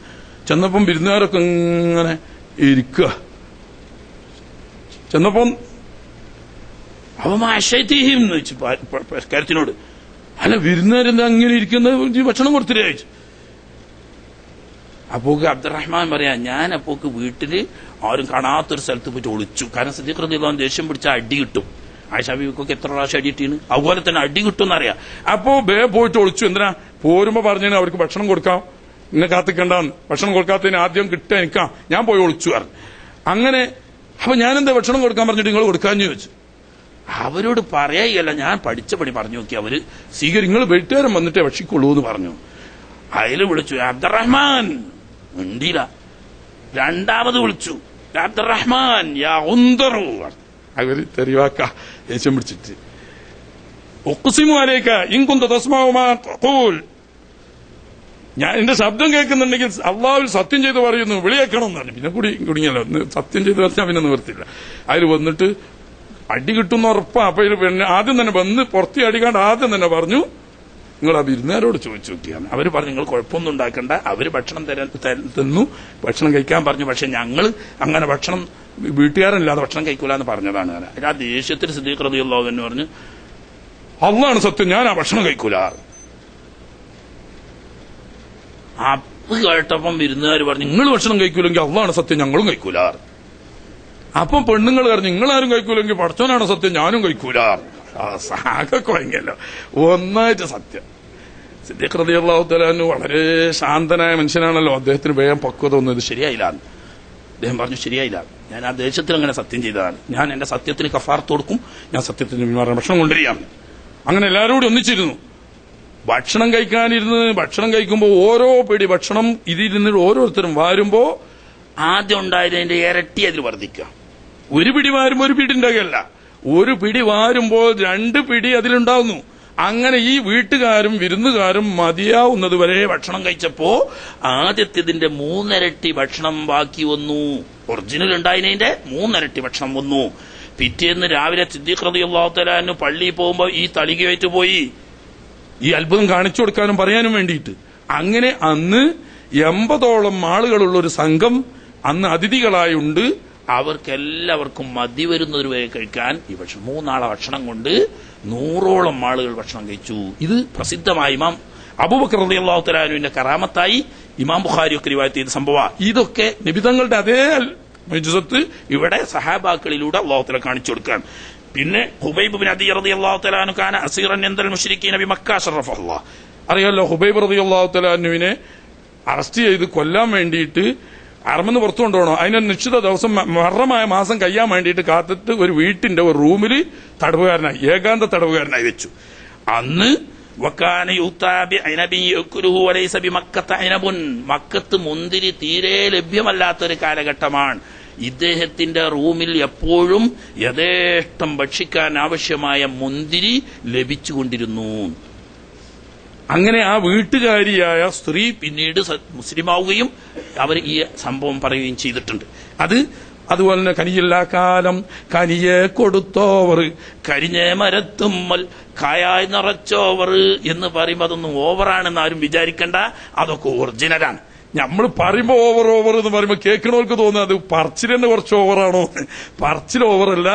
ചെന്നപ്പം വിരുന്നുകാരൊക്കെ ഇങ്ങനെ ഇരിക്കുക. ചെന്നപ്പം അവമാശൈതീഹിം എന്ന് വെച്ചു കാര്യത്തിനോട്, അല്ല വിരുന്നുകാരെന്താ അങ്ങനെ ഇരിക്കുന്നത്, ഭക്ഷണം കൊടുത്തില്ലേ ചോദിച്ചു. അപ്പോക്ക് അബ്ദുറഹ്മാൻ പറയാ, ഞാൻ അപ്പോക്ക് വീട്ടില് ആരും കാണാത്തൊരു സ്ഥലത്ത് പോയിട്ട് ഒളിച്ചു. കാരണം സിദ്ദീഖ് റളിയല്ലാഹു അൻഹു ദേഷ്യം പിടിച്ച അടി കിട്ടും. ആയിഷ ബീവിക്കൊക്കെ എത്ര പ്രാവശ്യം അടി കിട്ടീന്, അതുപോലെ തന്നെ അടി കിട്ടും എന്നറിയാം. അപ്പോ പോയിട്ട് ഒളിച്ചു. എന്തിനാ പോരുമ്പോ പറഞ്ഞു അവർക്ക് ഭക്ഷണം കൊടുക്കാം, ഇന്നെ കാത്തിക്കണ്ടെന്ന്. ഭക്ഷണം കൊടുക്കാത്തതിന് ആദ്യം കിട്ടാൻ എനിക്കാ, ഞാൻ പോയി ഒളിച്ചു പറഞ്ഞു. അങ്ങനെ അപ്പൊ ഞാനെന്താ ഭക്ഷണം കൊടുക്കാൻ പറഞ്ഞിട്ട് നിങ്ങൾ കൊടുക്കാന്ന് ചോദിച്ചു. അവരോട് പറയായല്ല, ഞാൻ പഠിച്ച പണി പറഞ്ഞു നോക്കി. അവര് നിങ്ങൾ വീട്ടുകാരൻ വന്നിട്ടേ ഭക്ഷിക്കുള്ളൂ എന്ന് പറഞ്ഞു. അതിൽ വിളിച്ചു അബ്ദുറഹ്മാൻ, ഉണ്ടില്ല. രണ്ടാമത് വിളിച്ചു അബ്ദുറഹ്മാൻ യാ ഉന്തറു. അവര് തെറിവാക്ക ദേഷ്യം പിടിച്ചിട്ട്, ഉഖ്സിമു അലൈക ഇൻ കുന്ത തസ്മഉ മാ തഖൂൽ, ഞാൻ എന്റെ ശബ്ദം കേൾക്കുന്നുണ്ടെങ്കിൽ അള്ളാഹുവിൽ സത്യം ചെയ്ത് പറയുന്നു, വിളിയേക്കണം എന്ന് പറഞ്ഞു. പിന്നെ കുടുങ്ങിയല്ലോ, സത്യം ചെയ്ത് പറഞ്ഞാൽ പിന്നെ നിവർത്തില്ല. അതിൽ വന്നിട്ട് അടി കിട്ടുന്ന ഉറപ്പാ. അപ്പൊ പിന്നെ ആദ്യം തന്നെ വന്ന് പുറത്തി അടിക്കാണ്ട് ആദ്യം തന്നെ പറഞ്ഞു, നിങ്ങൾ ആ വിരുന്നുകാരോട് ചോദിച്ചു നോക്കിയാണ്. അവര് പറഞ്ഞു നിങ്ങൾ കുഴപ്പമൊന്നും ഉണ്ടാക്കണ്ട, അവര് ഭക്ഷണം തന്നു, ഭക്ഷണം കഴിക്കാൻ പറഞ്ഞു. പക്ഷെ ഞങ്ങൾ അങ്ങനെ ഭക്ഷണം വീട്ടുകാരനില്ലാതെ ഭക്ഷണം കഴിക്കൂല എന്ന് പറഞ്ഞതാണ്. അതിൽ ആ ദേഷ്യത്തിൽ സിദ്ദീഖ് റളിയല്ലാഹു അൻഹു പറഞ്ഞു, അള്ളാണ് സത്യം, ഞാൻ ആ ഭക്ഷണം കഴിക്കൂല. അപ്പ് കേട്ടപ്പം വിരുന്നുകാർ പറഞ്ഞു, നിങ്ങൾ ഭക്ഷണം കഴിക്കൂലെങ്കിൽ അള്ളാണ് സത്യം, ഞങ്ങളും കഴിക്കൂല. അപ്പം പെണ്ണുങ്ങൾ പറഞ്ഞു, നിങ്ങളാരും കഴിക്കൂലെങ്കിൽ പടച്ചോനാണ് സത്യം, ഞാനും കഴിക്കൂല. സാഗൊക്കെ ഭയങ്കരല്ലോ, ഒന്നായിട്ട് സത്യം. സിദ്ദീഖ് റളിയല്ലാഹു തആല അൻഹു വളരെ ശാന്തനായ മനുഷ്യനാണല്ലോ. അദ്ദേഹത്തിന് വേഗം പക്വത ഒന്നും ഇത് ശരിയായില്ല. അദ്ദേഹം പറഞ്ഞു, ശരിയായില്ല, ഞാൻ ആ ദേശത്തിൽ അങ്ങനെ സത്യം ചെയ്തതാണ്, ഞാൻ എന്റെ സത്യത്തിന് കഫാറത്ത് കൊടുക്കും, ഞാൻ സത്യത്തിന് ഭക്ഷണം കൊണ്ടുവരികയാണ്. അങ്ങനെ എല്ലാവരും കൂടി ഒന്നിച്ചിരുന്നു. ഭക്ഷണം കഴിക്കാനിരുന്ന് ഭക്ഷണം കഴിക്കുമ്പോൾ ഓരോ പിടി ഭക്ഷണം ഇതിരുന്ന് ഓരോരുത്തരും വാരുമ്പോ ആദ്യം ഉണ്ടായതിന്റെ ഇരട്ടി അതിൽ വർദ്ധിക്കുക. ഒരു പിടി വാരുമ്പോ ഒരു പിടി ഉണ്ടാകുകയല്ല, ഒരു പിടി വാരുമ്പോൾ 2 പിടി അതിലുണ്ടാവുന്നു. അങ്ങനെ ഈ വീട്ടുകാരും വിരുന്നുകാരും മതിയാവുന്നത് വരെ ഭക്ഷണം കഴിച്ചപ്പോ ആദ്യത്തേതിന്റെ 3 ഇരട്ടി ഭക്ഷണം ബാക്കി വന്നു. ഒറിജിനൽ ഉണ്ടായതിന്റെ 3 ഇരട്ടി ഭക്ഷണം വന്നു. പിറ്റേന്ന് രാവിലെ സിദ്ദീഖ് റളിയല്ലാഹു തആല അൻഹു പള്ളിയിൽ പോകുമ്പോ ഈ തളികയായിട്ട് പോയി, ഈ അത്ഭുതം കാണിച്ചു കൊടുക്കാനും പറയാനും വേണ്ടിയിട്ട്. അങ്ങനെ അന്ന് 80ഓളം ആളുകളുള്ള ഒരു സംഘം അന്ന് അതിഥികളായുണ്ട്. അവർക്കെല്ലാവർക്കും മതി വരുന്നൊരു വരെ കഴിക്കാൻ ഈ ഭക്ഷണം 3 നാളെ ഭക്ഷണം കൊണ്ട് 100ഓളം ആളുകൾ ഭക്ഷണം കഴിച്ചു. ഇത് പ്രസിദ്ധമായ ഇമാം അബൂബക്കർ റളിയല്ലാഹു തആല അൻഹുവിന്റെ കറാമത്തായി ഇമാം ബുഖാരി ഒക്കെ റിവായത്ത് ചെയ്ത സംഭവം. ഇതൊക്കെ നബിതങ്ങളുടെ അതേ മുഅ്ജിസത്ത് ഇവിടെ സഹാബാക്കളിലൂടെ അല്ലാഹു തആല കാണിച്ചു കൊടുക്കാൻ. പിന്നെ ഹുബൈബ് ബിൻ അദി റളിയല്ലാഹു തആല അൻഹു കാന അസീറൻ ഇൻദൽ മുശ്രിക്കീന ബിമക്ക ശറഫഹുല്ലാഹ്. അറിയാലോ, ഹുബൈബ് റളിയല്ലാഹു തആല അൻഹുവിനെ അറസ്റ്റ് ചെയ്ത് കൊല്ലാൻ വേണ്ടിയിട്ട് അറമെന്ന് പുറത്തു കൊണ്ടുപോകണം. അതിന് നിശ്ചിത ദിവസം മുഹറമായ മാസം കഴിയാൻ വേണ്ടിയിട്ട് കാത്തിട്ട് ഒരു വീട്ടിന്റെ ഒരു റൂമിൽ തടവുകാരനായി, ഏകാന്ത തടവുകാരനായി വെച്ചു. അന്ന് മക്കത്ത് മുന്തിരി തീരെ ലഭ്യമല്ലാത്തൊരു കാലഘട്ടമാണ്. ഇദ്ദേഹത്തിന്റെ റൂമിൽ എപ്പോഴും യഥേഷ്ടം ഭക്ഷിക്കാൻ ആവശ്യമായ മുന്തിരി ലഭിച്ചുകൊണ്ടിരുന്നു. അങ്ങനെ ആ വീട്ടുകാരിയായ സ്ത്രീ പിന്നീട് മുസ്ലിമാവുകയും അവർ ഈ സംഭവം പറയുകയും ചെയ്തിട്ടുണ്ട്. അതുപോലെ തന്നെ കനിയില്ലാ കാലം കനിയെ കൊടുത്തോവർ കരിഞ്ഞ മരത്തുമ്മൽ കായായി നിറച്ചോവർ എന്ന് പറയുമ്പോൾ അതൊന്നും ഓവറാണെന്ന് ആരും വിചാരിക്കണ്ട, അതൊക്കെ ഒറിജിനലാണ്. നമ്മൾ പറയുമ്പോ ഓവർ എന്ന് പറയുമ്പോ കേൾക്കണവർക്ക് തോന്നുന്നത് അത് പറച്ചിൽ തന്നെ കുറച്ച് ഓവറാണോ. പറച്ചിൽ ഓവറല്ല,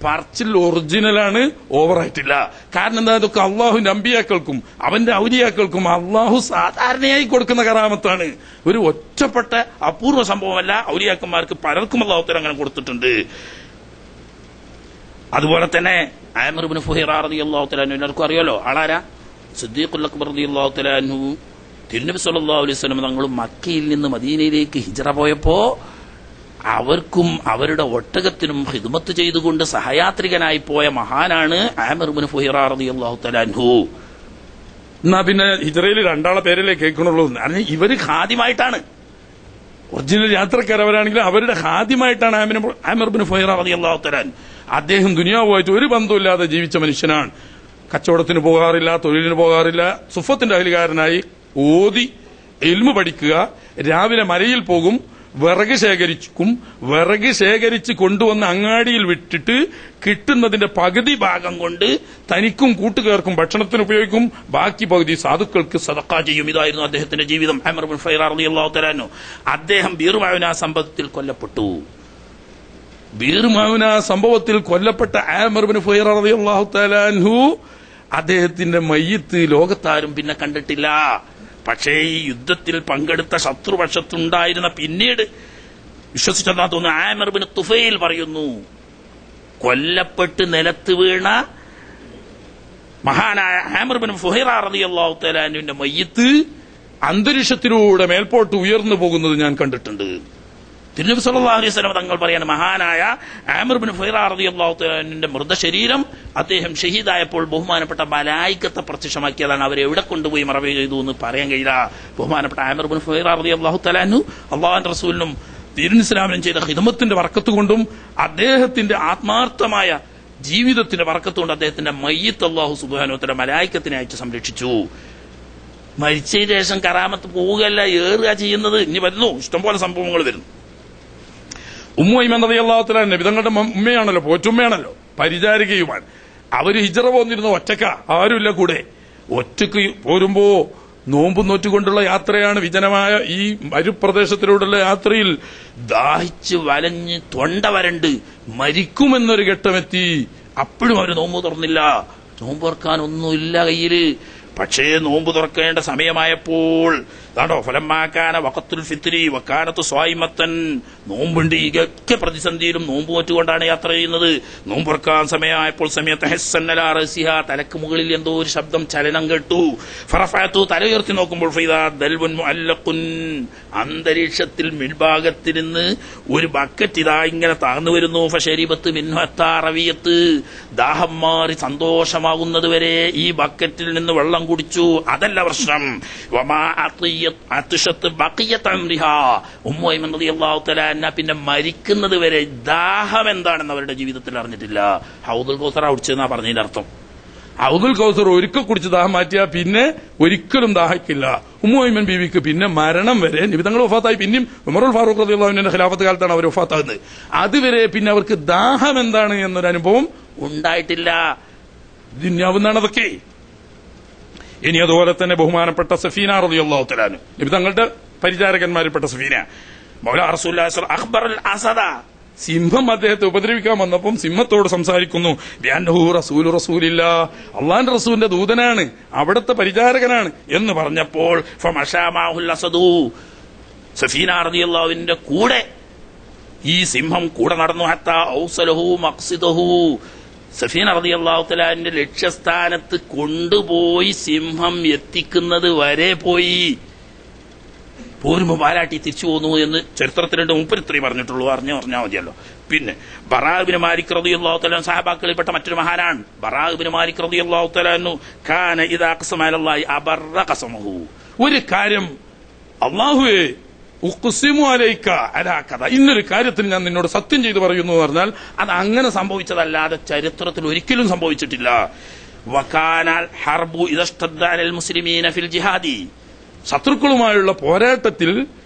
പറച്ചിൽ ഒറിജിനലാണ്, ഓവറായിട്ടില്ല. കാരണം എന്താ, ഇതൊക്കെ അള്ളാഹുവിന്റെ അമ്പിയാക്കൾക്കും അവന്റെ ഔലിയാക്കൾക്കും അള്ളാഹു സാധാരണയായി കൊടുക്കുന്ന കറാമത്താണ്. ഒരു ഒറ്റപ്പെട്ട അപൂർവ സംഭവമല്ല, ഔലിയാക്കന്മാർക്ക് പലർക്കും അള്ളാഹു തആല അങ്ങനെ കൊടുത്തിട്ടുണ്ട്. അതുപോലെ തന്നെ ആമിർ ഇബ്നു ഫുഹൈറ റളിയല്ലാഹു തആല അൻഹു എല്ലാവർക്കും അറിയാലോ, ആളാരാ? സിദ്ദീഖുൽ അക്ബർ റളിയല്ലാഹു തആല അൻഹു തിരുനബി സല്ലല്ലാഹു അലൈഹി വസല്ലം തങ്ങൾ മക്കയിൽ നിന്ന് മദീനയിലേക്ക് ഹിജ്റ പോയപ്പോ അവർക്കും അവരുടെ ഒട്ടകത്തിനും ഖിദ്മത്ത് ചെയ്തുകൊണ്ട് സഹയാത്രികനായി പോയ മഹാനാണ് ആമിർ ഇബ്നു ഫുഹൈറ റളിയല്ലാഹു തആല അൻഹു. എന്നാ പിന്നെ ഹിജ്റയിൽ 2 ആളെ പേരല്ലേ കേൾക്കണുള്ളൂ. ഇവര് ഖാദിമായിട്ടാണ്, ഒറിജിനൽ യാത്രക്കാരവരാണെങ്കിൽ അവരുടെ ഖാദിമായിട്ടാണ് ആമിർ ഇബ്നു ഫുഹൈറ റളിയല്ലാഹു തആല. അദ്ദേഹം ദുനിയാവുമായിട്ട് ഒരു ബന്ധമില്ലാതെ ജീവിച്ച മനുഷ്യനാണ്. കച്ചവടത്തിന് പോകാറില്ല, തൊഴിലിന് പോകാറില്ല. സുഫത്തിന്റെ അഹലുകാരനായി ഓതി ഇൽമു പഠിക്കുക. രാവിലെ മലയിൽ പോകും, വിറക് ശേഖരിച്ച് കൊണ്ടുവന്ന് അങ്ങാടിയിൽ വിട്ടിട്ട് കിട്ടുന്നതിന്റെ പകുതി ഭാഗം കൊണ്ട് തനിക്കും കൂട്ടുകാർക്കും ഭക്ഷണത്തിന് ഉപയോഗിക്കും, ബാക്കി പകുതി സാധുക്കൾക്ക് സദഖ ചെയ്യും. ഇതായിരുന്നു അദ്ദേഹത്തിന്റെ ജീവിതം. അമർ ബിൻ ഫൈറ റളിയല്ലാഹു തആല അൻഹു അദ്ദേഹം ബീർ മഅൂന സംഭവത്തിൽ കൊല്ലപ്പെട്ടു. ബീർ മഅൂന സംഭവത്തിൽ കൊല്ലപ്പെട്ട അമർ ബിൻ ഫൈറ റളിയല്ലാഹു തആല അൻഹു അദ്ദേഹത്തിന്റെ മയ്യിത്ത് ലോകത്താരും പിന്നെ കണ്ടിട്ടില്ല. പക്ഷേ ഈ യുദ്ധത്തിൽ പങ്കെടുത്ത ശത്രുപക്ഷത്തുണ്ടായിരുന്ന പിന്നീട് വിശ്വസിച്ചെന്നാ തോന്നുന്നു ആമിർ ബിൻ തുഫൈൽ പറയുന്നു, കൊല്ലപ്പെട്ട് നിലത്ത് വീണ മഹാനായ ആമിർ ബിൻ ഫുഹൈറ റളിയല്ലാഹു തആല അൻഹുവിന്റെ മയ്യിത്ത് അന്തരീക്ഷത്തിലൂടെ മേൽപോട്ട് ഉയർന്നു പോകുന്നത് ഞാൻ കണ്ടിട്ടുണ്ട്. തിരുനബി സല്ലല്ലാഹു അലൈഹി വസല്ലം തങ്ങൾ പറയാണ്, മഹാനായ ആമിർ ബിൻ ഫുഹൈറ റളിയല്ലാഹു തആല അൻഹുവിന്റെ മൃതശരീരം അദ്ദേഹം ഷഹീദായപ്പോൾ ബഹുമാനപ്പെട്ട മലായികത്തെ പ്രത്യക്ഷമാക്കിയതാണ്. അവരെ എവിടെ കൊണ്ടുപോയി മറവ് ചെയ്തു എന്ന് പറയാൻ കഴിയില്ല. ബഹുമാനപ്പെട്ട ആമിർ ബിൻ ഫുഹൈറ റളിയല്ലാഹു തആല അൻഹു അല്ലാഹുവിന്റെ റസൂലിനും ദീനുൽ ഇസ്ലാമിനും ചെയ്ത ഖിദ്മത്തിന്റെ ബർക്കത്ത് കൊണ്ടും അദ്ദേഹത്തിന്റെ ആത്മാർത്ഥമായ ജീവിതത്തിന്റെ ബർക്കത്ത് കൊണ്ട് അദ്ദേഹത്തിന്റെ മയ്യിത്ത് അല്ലാഹു സുബ്ഹാനഹു വ തആല മലായികത്തിനെ അയച്ച് സംരക്ഷിച്ചു. മരിച്ചതിന് ശേഷം കറാമത്ത് പോവുകയല്ല, ഏറുക ചെയ്യുന്നത്. ഇനി വരുന്നു, ഇഷ്ടംപോലെ സംഭവങ്ങൾ വരുന്നു. ഉമ്മു ഐമൻ റളിയല്ലാഹു തആല നബി തങ്ങളുടെ ഉമ്മയാണല്ലോ, പോറ്റുമ്മയാണല്ലോ, പരിചാരികയുമാണ്. അവര് ഹിജ്റ പോന്നിരുന്ന ഒറ്റക്ക, ആരുമില്ല കൂടെ. ഒറ്റക്ക് പോരുമ്പോ നോമ്പ് നോറ്റുകൊണ്ടുള്ള യാത്രയാണ്. വിജനമായ ഈ മരുപ്രദേശത്തിലൂടെയുള്ള യാത്രയിൽ ദാഹിച്ച് വലഞ്ഞ് തൊണ്ട വരണ്ട് മരിക്കുമെന്നൊരു ഘട്ടമെത്തി. അപ്പോഴും അവര് നോമ്പ് തുറന്നില്ല. നോമ്പ് തുറക്കാൻ ഒന്നുമില്ല കയ്യില്. പക്ഷേ നോമ്പ് തുറക്കേണ്ട സമയമായപ്പോൾ താണ്ടോ ഫലമാക്കാന വഖത്തുൽ ഫിത്രി വക്കാനത്ത് സ്വായിമത്തൻ, നോമ്പുണ്ട്. ഇതൊക്കെ പ്രതിസന്ധിയിലും നോമ്പ് നോറ്റുകൊണ്ടാണ് യാത്ര ചെയ്യുന്നത്. നോമ്പ് തുറക്കാൻ സമയമായപ്പോൾ സമയത്ത് ഹെസ്സന്നലാ റസിഹ, തലക്ക് മുകളിൽ എന്തോ ഒരു ശബ്ദം, ചലനം കേട്ടു. ഫറഫഅതു, തല ഉയർത്തി നോക്കുമ്പോൾ ഫൈദാ ദൽവൻ മുഅല്ലഖുൻ, അന്തരീക്ഷത്തിൽ മിൽഭാഗത്തിൽ നിന്ന് ഒരു ബക്കറ്റ് ഇതാ ഇങ്ങനെ താഴ്ന്നു വരുന്നു. ഫശരിബത്ത് മിൻഹു ഹത്താ റവിയത്ത്, ദാഹം മാറി സന്തോഷമാകുന്നത് വരെ ഈ ബക്കറ്റിൽ നിന്ന് വെള്ളം കുടിച്ചു. അതല്ല പ്രശ്നം. വമാ അത്ഷത്ത് ബഖിയത അംരിഹാ, ഉമ്മു ഐമൻ റളിയല്ലാഹു തആല അൻഹ പിന്നെ മരിക്കുന്നത് വരെ ദാഹം എന്താണെന്ന് അവരുടെ ജീവിതത്തിൽ അറിഞ്ഞിട്ടില്ല. ഹൗദുൽ കൗസർ കുടിച്ചെന്നാ പറഞ്ഞതിന്റെ അർത്ഥം. ഹൗദുൽ കൗസർ ഒരിക്കൽ കുടിച്ച് ദാഹം മാറ്റിയാൽ പിന്നെ ഒരിക്കലും ദാഹിക്കില്ല. ഉമ്മു ഐമൻ ബീവിക്ക് പിന്നെ മരണം വരെ, നബി തങ്ങൾ വഫാത്തായി പിന്നെയും ഉമറുൽ ഫാറൂഖ് റളിയല്ലാഹു അൻഹുവിന്റെ ഖിലാഫത്ത് കാലത്താണ് അവർ വഫാത്താകുന്നത്. അതുവരെ പിന്നെ അവർക്ക് ദാഹം എന്താണ് എന്നൊരു അനുഭവം ഉണ്ടായിട്ടില്ല. ദുനിയാവുന്നാണ് അതൊക്കെ. ഇനി അതുപോലെ തന്നെ ബഹുമാനപ്പെട്ട സഫീന റളിയല്ലാഹു തആല അൻഹു, നബി തങ്ങളുടെ പരിചാരകന്മാരിൽപ്പെട്ട സഫീന, മൗലാ റസൂലുള്ളാഹി സ്വല്ലല്ലാഹു അലൈഹി വസല്ലം അഖ്ബറൽ അസദ, സിംഹം അദ്ദേഹത്തെ ഉപദ്രവിക്കാൻ വന്നപ്പം സിംഹത്തോട് സംസാരിക്കുന്നു. ബിഅന്നഹു റസൂലു റസൂലില്ലാഹ്, അല്ലാഹുവിന്റെ റസൂലിന്റെ ദൂതനാണ്, അവിടുത്തെ പരിചാരകനാണ് എന്ന് പറഞ്ഞപ്പോൾ ഫമശാ മാഹുൽ അസദു, സഫീന റളിയല്ലാഹുവിന്റെ കൂടെ ഈ സിംഹം കൂടെ നടന്നു. ഹത്താ ഔസലഹു മഖ്സിദഹു, സഫീന റളിയല്ലാഹു തആലയുടെ ലക്ഷ്യസ്ഥാനത്ത് കൊണ്ടുപോയി സിംഹം എത്തിക്കുന്നത് വരെ പോയി. പോരുമ്പോ പാലാട്ടി തിരിച്ചു പോന്നു എന്ന് ചരിത്രത്തിലുണ്ട്. മുപ്പരിത്രയും പറഞ്ഞിട്ടുള്ളൂ, പറഞ്ഞാൽ മതിയല്ലോ. പിന്നെ ബറാ ഇബ്നു മാലിക് റളിയല്ലാഹു തആല സഹാബാക്കളിൽപ്പെട്ട മറ്റൊരു മഹാനാണ് ബറാ ഇബ്നു മാലിക് റളിയല്ലാഹു തആല അൻഹു. കാന ഇദാ ഖസമ അലല്ലാഹി അബറ ഖസമഹു, ഒരു കാര്യം അല്ലാഹുവേ ഉഖ്സിമു അലൈക അലാ കദ, ഇന്നൊരു കാര്യത്തിൽ ഞാൻ നിന്നോട് സത്യം ചെയ്തു പറയുന്നു എന്ന് പറഞ്ഞാൽ അത് അങ്ങനെ സംഭവിച്ചതല്ലാതെ ചരിത്രത്തിൽ ഒരിക്കലും സംഭവിച്ചിട്ടില്ല. വകാനൽ ഹർബു ഇദസ്തദ്ദ അലൽ മുസ്ലിമീന ഫിൽ ജിഹാദി, ശത്രുക്കളുമായുള്ള പോരാട്ടത്തിൽ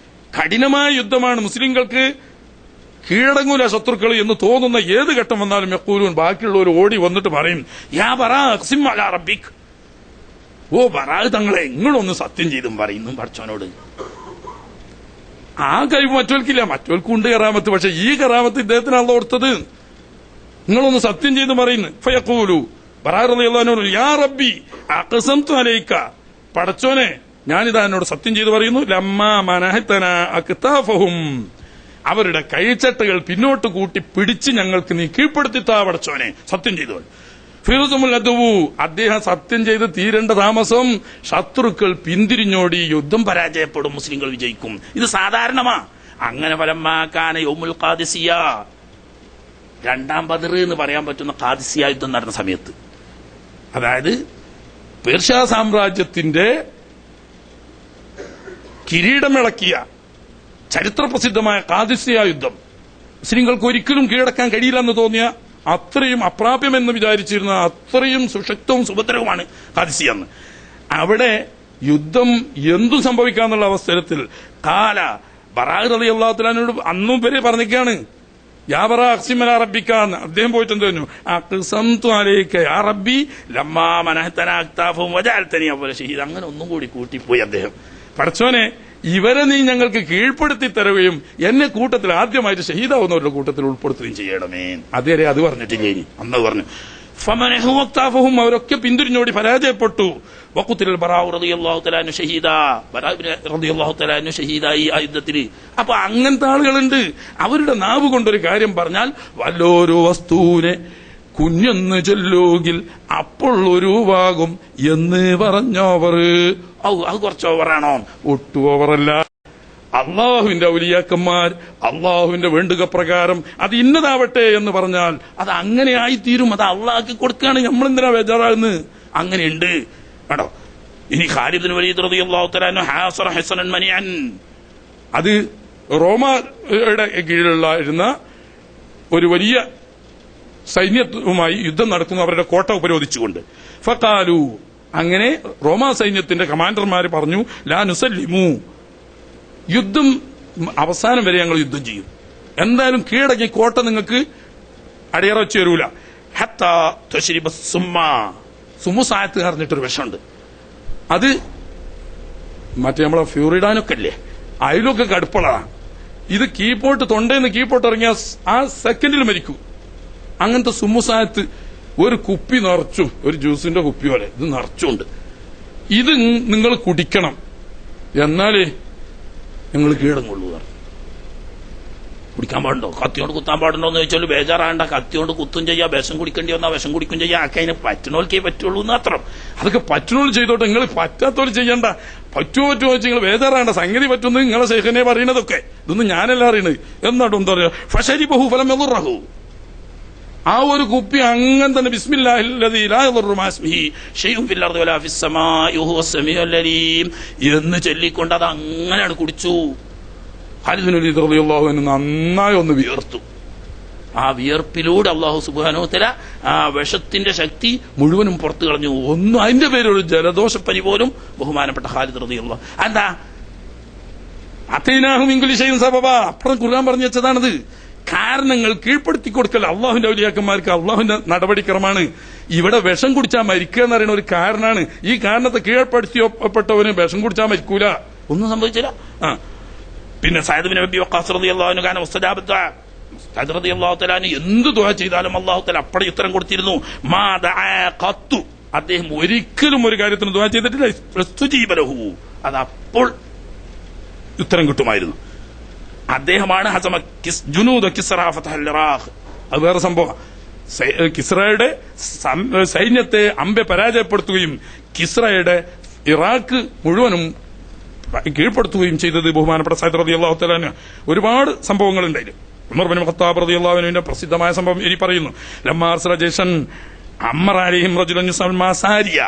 കഠിനമായ യുദ്ധമാണ്, മുസ്ലിങ്ങൾക്ക് കീഴടങ്ങൂല ശത്രുക്കൾ എന്ന് തോന്നുന്ന ഏത് ഘട്ടം വന്നാലും യഖൂലൂൻ, ബാക്കിയുള്ളവർ ഓടി വന്നിട്ട് പറയും, യാ ബറാ അഖ്സിം അലാ റബ്ബിക്, ഓ ബറാ തങ്ങളെ നിങ്ങളൊന്ന് സത്യം ചെയ്തും പറയുന്നു പഠിച്ചവനോട്. ആ കഴിവ് മറ്റവർക്കില്ല, മറ്റവർക്കുണ്ട് കറാമത്ത്. പക്ഷെ ഈ കറാമത്ത് ഇദ്ദേഹത്തിനാണല്ലോ കൊടുത്തത്. നിങ്ങളൊന്ന് സത്യം ചെയ്ത് പറയുന്നു. ഫയഖൂലു, ബറാ റളിയല്ലാഹു അൻഹു, യാ റബ്ബി അഖ്സംതു അലൈക, പടച്ചോനെ ഞാനിതാ എന്നോട് സത്യം ചെയ്ത് പറയുന്നു. ലമ്മാ മനഹതനാ അക്താഫഹും, അവരുടെ കൈച്ചട്ടകൾ പിന്നോട്ട് കൂട്ടി പിടിച്ച് ഞങ്ങൾക്ക് നീ കീഴ്പ്പെടുത്തിത്താ പടച്ചോനെ, സത്യം ചെയ്തു. ഫിറുസുമുൽ അദുവു, അദ്ദേഹം സത്യം ചെയ്ത് തീരേണ്ട താമസം ശത്രുക്കൾ പിന്തിരിഞ്ഞോടി, യുദ്ധം പരാജയപ്പെടും, മുസ്ലിങ്ങൾ വിജയിക്കും. ഇത് സാധാരണമാ. അങ്ങനെ ഫലമാക്കാന യൗമുൽ ഖാദിസിയ, രണ്ടാം ബദർ എന്ന് പറയാൻ പറ്റുന്ന ഖാദിസിയ യുദ്ധം നടന്ന സമയത്ത്, അതായത് പേർഷ്യ സാമ്രാജ്യത്തിന്റെ കിരീടമിളക്കിയ ചരിത്രപ്രസിദ്ധമായ ഖാദിസിയ യുദ്ധം, മുസ്ലിങ്ങൾക്ക് ഒരിക്കലും കീഴടക്കാൻ കഴിയില്ലെന്ന് തോന്നിയ അത്രയും അപ്രാപ്യമെന്ന് വിചാരിച്ചിരുന്ന അത്രയും സുശക്തവും സുഭദ്രവുമാണ് ഖാദിസിയ എന്ന്. അവിടെ യുദ്ധം എന്തും സംഭവിക്കാന്നുള്ള അവസരത്തിൽ കാല ബറാഅ് റളിയല്ലാഹു തആല അൻഹു അന്നും വരെ പറഞ്ഞിരിക്കുകയാണ്, യാ ബറാഅ് അഖ്സിം അലാ റബ്ബിക്കാന്ന്. അദ്ദേഹം പോയിട്ട് എന്ത് പറഞ്ഞു, അഖ്സംതു അലൈക യാ റബ്ബി ലമ്മാ മനഹതനാ അക്താഫും വജഅൽതനി അവ്വല ഷഹീദ്. അങ്ങനെ ഒന്നും കൂടി കൂട്ടിപ്പോയി അദ്ദേഹം. പടച്ചോനെ, ഇവരെ നീ ഞങ്ങൾക്ക് കീഴ്പ്പെടുത്തി തരുകയും എന്നെ കൂട്ടത്തിൽ ആദ്യമായിട്ട് ഷഹീദാവുന്നവരുടെ കൂട്ടത്തിൽ ഉൾപ്പെടുത്തുകയും ചെയ്യണമേ. അതുവരെ അത് പറഞ്ഞിട്ടില്ല. ഇനി അന്ന് പറഞ്ഞു ഫമനഹു അക്താഫഹും, അവരൊക്കെ പിന്തിരിഞ്ഞോടി പരാജയപ്പെട്ടു. വഖുതിൽ ബറാഉ റളിയല്ലാഹു തആല അൻഹു ഷഹീദാ, ബറാഉ റളിയല്ലാഹു തആല അൻഹു ഷഹീദായി ആ യുദ്ധത്തിൽ. അപ്പൊ അങ്ങനത്തെ ആളുകളുണ്ട്. അവരുടെ നാവ് കൊണ്ടൊരു കാര്യം പറഞ്ഞാൽ വല്ലോരു വസ്തുവിനെ കുഞ്ഞെന്ന് ചൊല്ലുകിൽ അപ്പോൾ ഒരുവാകും എന്ന് പറഞ്ഞോവർ. അത് കുറച്ച് ഓവറാണോ? ഒട്ടു ഓവറല്ല. അള്ളാഹുവിന്റെ ഔലിയാക്കന്മാർ അള്ളാഹുവിന്റെ വേണ്ടുക പ്രകാരം അത് ഇന്നതാവട്ടെ എന്ന് പറഞ്ഞാൽ അത് അങ്ങനെ ആയിത്തീരും. അത് അള്ളാഹ്ക്ക് കൊടുക്കുകയാണ്. നമ്മളെന്തിനാ ബേജാറാകുന്നത്? അങ്ങനെയുണ്ട് കേട്ടോ. ഇനി ഖാലിദ് ബിൻ വലീദ് റളിയല്ലാഹു തആല അൻഹു ഹാസറ ഹസനൻ മനിഅൻ, അത് റോമയുടെ കീഴിലുള്ള ഒരു വലിയ സൈന്യവുമായി യുദ്ധം നടത്തുന്നു, അവരുടെ കോട്ട ഉപരോധിച്ചുകൊണ്ട്. ഫഖാലു, അങ്ങനെ റോമാ സൈന്യത്തിന്റെ കമാൻഡർമാർ പറഞ്ഞു, ലാ നുസല്ലിമു, യുദ്ധം അവസാനം വരെ ഞങ്ങൾ യുദ്ധം ചെയ്യും, എന്തായാലും കീഴടങ്ങി കോട്ട നിങ്ങൾക്ക് അടിയറ വെച്ച് തരൂല. ഹത്താ തശ്രിബ സുമ്മ, സുമുസായത്ത് പറഞ്ഞിട്ടൊരു വിഷമുണ്ട്. അത് മറ്റേ നമ്മളെ ഫ്യൂറിഡാനൊക്കെ അല്ലേ, അതിലൊക്കെ കടുപ്പളാണ്. ഇത് കീപ്പോട്ട് തൊണ്ടേന്ന് കീപ്പോട്ട് ഇറങ്ങിയ ആ സെക്കൻഡിൽ മരിക്കൂ. അങ്ങനത്തെ സുമുസായത്ത് ഒരു കുപ്പി നിറച്ചും, ഒരു ജ്യൂസിന്റെ കുപ്പി പോലെ ഇത് നിറച്ചുണ്ട്. ഇത് നിങ്ങൾ കുടിക്കണം, എന്നാലേ നിങ്ങൾ കീഴടങ്ങുള്ളൂ. കുടിക്കാൻ പാടുണ്ടോ? കത്തിയോണ്ട് കുത്താൻ പാടുണ്ടോ എന്ന് ചോദിച്ചാൽ ബേജാറാണ്ട. കത്തിയോണ്ട് കുത്തും ചെയ്യാം, വിഷം കുടിക്കേണ്ടി വന്നാൽ വിഷം കുടിക്കും ചെയ്യാം. ആക്കെ അതിന് പറ്റുന്നോൽക്കേ പറ്റുള്ളൂ എന്ന് മാത്രം. അതൊക്കെ പറ്റുന്നോൾ ചെയ്തോട്ടെ, നിങ്ങൾ പറ്റാത്തോൾ ചെയ്യണ്ട. പറ്റുമോ വെച്ച് നിങ്ങൾ ബേജാറാണ്ട. സംഗതി പറ്റുന്നത് നിങ്ങളെ ശേഖനെ പറയണതൊക്കെ, ഇതൊന്നും ഞാനല്ല അറിയണത്. എന്നാട്ടും എന്താ പറയാ, ഫശരി ബഹു ഫലം എന്നുറഹു, ആ ഒരു കുപ്പി അങ്ങനെ തന്നെ ബിസ്മില്ലാഹില്ലദീ ലാ യദുറു മഅ ഇസ്മിഹി ശൈഉൻ ഫിൽ അർദി വലാ ഫിസ് സമാഇ വഹുവ സമീഉൽ അലീം എന്ന് ചൊല്ലിക്കൊണ്ട് അത് അങ്ങനെയാണ് കുടിച്ചു. ഖാലിദ് ബിൻ വലീദ് റളിയല്ലാഹു അൻഹു നന്നായി ഒന്ന് വിയർത്തു. ആ വിയർപ്പിലൂടെ അല്ലാഹു സുബ്ഹാനഹു വ തആല ആ വിഷത്തിന്റെ ശക്തി മുഴുവനും പുറത്തു കളഞ്ഞു. ഒന്നും അതിന്റെ പേരൊരു ജലദോഷപ്പനി പോലും ബഹുമാനപ്പെട്ട ഖാലിദ് റളിയല്ലാഹു എന്താ അതൈനാഹു മിൻ കുല്ലി ശൈഇൻ സബബ, അപ്പുറം ഖുർആൻ പറഞ്ഞു വെച്ചതാണത്. കാരണങ്ങൾ കീഴ്പ്പെടുത്തി കൊടുക്കൽ അള്ളാഹുവിന്റെ ഔലിയാക്കന്മാർക്ക് അള്ളാഹുവിന്റെ നടപടിക്രമമാണ്. ഇവിടെ വിഷം കുടിച്ചാൽ മരിക്കുക എന്ന് പറയുന്ന ഒരു കാരണമാണ്. ഈ കാരണത്തെ കീഴ്പ്പെടുത്തിയപ്പെട്ടവന് വിഷം കുടിച്ചാൽ മരിക്കൂല, ഒന്നും സംഭവിച്ചില്ല. പിന്നെ സഅദ് ബിൻ അബീ വഖാസ് റളിയല്ലാഹു അൻഹു കാന മുസ്തജാബത, സഅദ് റളിയല്ലാഹു തആല എന്ത് ദുആ ചെയ്താലും അല്ലാഹു തആല അപ്പടി ഉത്തരം കൊടുത്തിരുന്നു. മാ ദഅ ഖത്തു, അദ്ദേഹം ഒരിക്കലും ഒരു കാര്യത്തിന് ദുആ ചെയ്തിട്ടില്ല. ഫസ്തുജീബ ലഹു, അത് അപ്പോൾ ഉത്തരം കിട്ടുമായിരുന്നു. അദ്ദേഹമാണ് ഹസമ ജുനൂദ കിസ്റ ഫതഹൽ ഇറാഖ്. അത് വേറെ സംഭവം. കിസ്റയുടെ സൈന്യത്തെ അമ്പെ പരാജയപ്പെടുത്തുകയും കിസ്റയുടെ ഇറാഖ് മുഴുവനും കീഴ്പ്പെടുത്തുകയും ചെയ്തത് ബഹുമാനപ്പെട്ട സഅദ് റളിയല്ലാഹു തആല അൻഹു. ഒരുപാട് സംഭവങ്ങളുണ്ടായിരുന്നു. ഉമർ ബിൻ ഖത്താബ് റളിയല്ലാഹു അൻഹുവിന്റെ പ്രസിദ്ധമായ സംഭവം ഇനി പറയുന്നു. ലമ്മാ അർസല ജയ്ഷൻ അമ്മറ അലൈഹിം റജുലൻ യുസമ്മാ സാരിയ,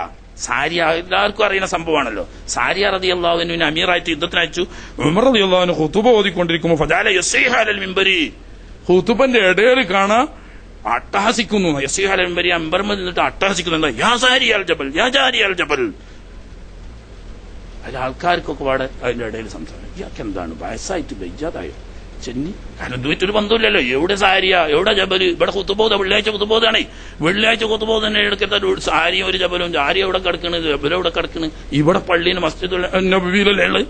സാരിയ എല്ലാവർക്കും അറിയുന്ന സംഭവമാണല്ലോ. സാരിയ റളിയല്ലാഹു അൻഹുവിനെ അമീറായിട്ട് യുദ്ധത്തിന് അയച്ചു. ഉമർ റളിയല്ലാഹു അൻഹു ഖുതുബ ഓതിക്കൊണ്ടിരിക്കുമ്പോൾ ഫജഅല യസീഹ അലൽ മിൻബരി, ഖുതുബന്റെ ഇടയിൽ കാണാം അട്ടഹസിക്കുന്നു. യസീഹ അലൽ മിൻബരി, അമ്പർമ നിന്നിട്ട് അട്ടഹസിക്കുന്നുണ്ട്. യാ സാരിയ അൽ ജബൽ, യാ ജാരിയ അൽ ജബൽ. അതിൽ ആൾക്കാർക്കൊക്കെ പാടെ അതിന്റെ ഇടയിൽ സംസാരിക്കും. ഇയാൾക്ക് എന്താണ് വയസ്സായിട്ട് ബെജ്ജാതായോ ചെന്നി? കാരണം ഇതുമായിട്ടൊരു ബന്ധമില്ലല്ലോ. എവിടെ സാരിയ, എവിടെ ജബല്? ഇവിടെ കുത്തുബോധ, വെള്ളിയാഴ്ച കുത്തുബോധാണേ. വെള്ളിയാഴ്ച കുത്തുബോധ തന്നെ എടുക്കത്ത സാരിയും ഒരു ജബലും. ജാരിയ എവിടെ കിടക്കണ്, ജബൽ എവിടെ കിടക്കണ്? ഇവിടെ പള്ളിന് മസ്ജിദുൽ നബവിയിലല്ലേ ഉള്ളത്.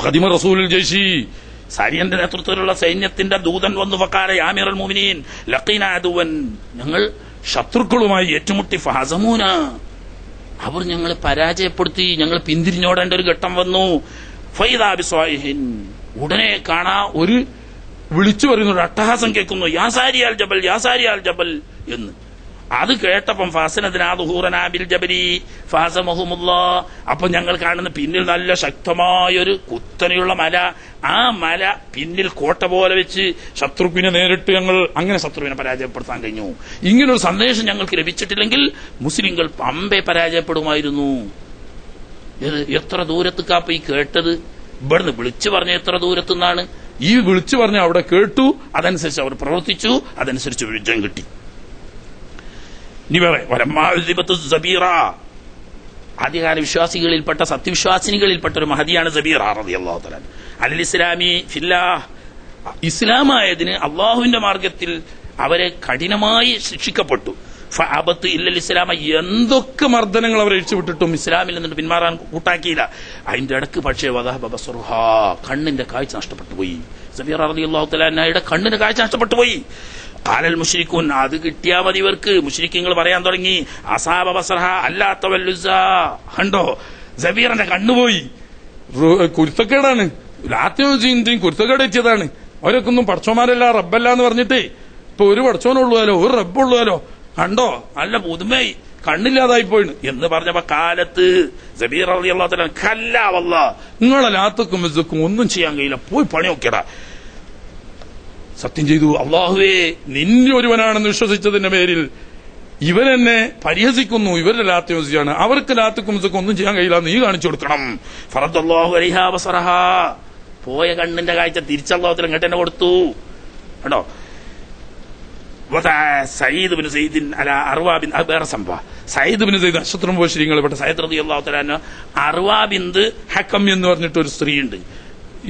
ഖദിമ റസൂലുൽ ജയ്ഷി, സാരിയന്റെ നേതൃത്വത്തിലുള്ള സൈന്യത്തിന്റെ ദൂതൻ വന്നു. ഫഖാല യാ അമീറൽ മുഅ്മിനീൻ ലഖീന അദുവൻ, ഞങ്ങൾ ശത്രുക്കളുമായി ഏറ്റുമുട്ടി. ഫഹസമൂന, അവർ ഞങ്ങളെ പരാജയപ്പെടുത്തി, ഞങ്ങൾ പിന്തിരിഞ്ഞോടേണ്ട ഒരു ഘട്ടം വന്നു. ഫൈദാ ബിസ്വായിഹിൻ, ഉടനെ കാണാ ഒരു വിളിച്ചു പറയുന്ന ഒരു അട്ടഹാസം കേൾക്കുന്നു. യാ സാരിയാൽ ജബൽ, യാ സാരിയാൽ ജബൽ എന്ന്. അത് കേട്ടപ്പം ഫാസനദിനാദുഹൂറനാബിൽ ജബലി ഫാസമഹുമുല്ലാഹ്, അപ്പൊ ഞങ്ങൾ കാണുന്ന പിന്നിൽ നല്ല ശക്തമായൊരു കുത്തനെയുള്ള മല. ആ മല പിന്നിൽ കോട്ട പോലെ വെച്ച് ശത്രുവിനെ നേരിട്ട് ഞങ്ങൾ അങ്ങനെ ശത്രുവിനെ പരാജയപ്പെടുത്താൻ കഴിഞ്ഞു. ഇങ്ങനൊരു സന്ദേശം ഞങ്ങൾക്ക് ലഭിച്ചിട്ടില്ലെങ്കിൽ മുസ്ലിങ്ങൾ പമ്പെ പരാജയപ്പെടുമായിരുന്നു. എത്ര ദൂരത്ത് കാപ്പ ഈ കേട്ടത്? ഇവിടുന്ന് വിളിച്ചു പറഞ്ഞ എത്ര ദൂരത്തുനിന്നാണ്?
ഈ വിളിച്ചു പറഞ്ഞ അവിടെ കേട്ടു, അതനുസരിച്ച് അവർ പ്രവർത്തിച്ചു, അതനുസരിച്ച് വിജയം കിട്ടി. ഇനി വേറെ സബീറ, ആദ്യകാല വിശ്വാസികളിൽപ്പെട്ട സത്യവിശ്വാസിനികളിൽപ്പെട്ട ഒരു മഹദിയാണ് സബീറ റളിയല്ലാഹു തആല അൽ ഇസ്ലാമി ഫില്ലാഹ്. ഇസ്ലാമായതിന് അള്ളാഹുവിന്റെ മാർഗത്തിൽ അവരെ കഠിനമായി ശിക്ഷിക്കപ്പെട്ടു. ഫഅബത്ത് ഇല്ലൽ ഇസ്ലാമ, എന്തൊക്കെ മർദ്ദനങ്ങൾ അവരെ അഴിച്ചുവിട്ടിട്ടും ഇസ്ലാമിൽ നിന്നിട്ട് പിന്മാറാൻ കൂട്ടാക്കിയില്ല. അതിന്റെ ഇടക്ക് പക്ഷേ വദഹബ ബസറുഹാ, കണ്ണിന്റെ കാഴ്ച നഷ്ടപ്പെട്ടു പോയി. സബീറ റളിയല്ലാഹു തആല അൻഹയുടെ കണ്ണിന്റെ കാഴ്ച നഷ്ടപ്പെട്ടു പോയി. ഖാലൽ മുശ്രികൂൻ, അത് കിട്ടിയാ മതി ഇവർക്ക്. മുശ്രിക്കീങ്ങൾ പറയാൻ തുടങ്ങി, അസാബ ബസറഹ അല്ലാത്ത വല്ലുസ, കണ്ടോ സബീറിന്റെ കണ്ണുപോയി. കുരുത്തക്കേടാണ്, ലാത്യവും കുരുത്തക്കേട് എത്തിയതാണ്. അവരൊക്കെ ഒന്നും പടച്ചോമാരല്ല റബ്ബല്ല എന്ന് പറഞ്ഞിട്ടേ ഇപ്പൊ ഒരു പടച്ചോനുള്ളൂലോ ഒരു റബ്ബുള്ളൂലോ, കണ്ടോ നല്ല പുതുമയായി, കണ്ണില്ലാതായി പോയിണ് എന്ന് പറഞ്ഞപ്പോ കാലത്ത് സബീർ റളിയല്ലാഹു തആല കല്ലാ വല്ലാഹ്, നിങ്ങളെ ലാത്തക്കും ഇസ്സക്കും ഒന്നും ചെയ്യാൻ കഴിയില്ല, പോയി പണി നോക്കിയടാ. സത്യം ചെയ്തു, അള്ളാഹുവേ നിന്നെ ഒരുവനാണെന്ന് വിശ്വസിച്ചതിന്റെ പേരിൽ ഇവരെന്നെ പരിഹസിക്കുന്നു, ഇവരുടെ ലാത്യമാണ്, അവർക്ക് ലാത്തക്കും ഇസ്സക്കും ഒന്നും ചെയ്യാൻ കഴിയില്ല, നീ കാണിച്ചു കൊടുക്കണം. ഫറദല്ലാഹു അലൈഹാ ബസറഹാ, പോയ കണ്ണിന്റെ കാഴ്ച തിരിച്ചല്ലാഹു ഇങ്ങോട്ട് തന്നെ കൊടുത്തു. കേട്ടോ സയ്യിദ് ബിൻ സയ്യിദിൻ അല അർവാ ബിൻ, വേറെ സംഭവ സയ്യിദ് ബിൻ സയ്യിദ് അശ്വത്രം പോശ്രീങ്ങളിൽപ്പെട്ട സയ്യിദ് റളിയല്ലാഹു തആല അൻഹു അർവാ ബിന്ത് ഹക്കം എന്ന് പറഞ്ഞിട്ട് ഒരു സ്ത്രീയുണ്ട്.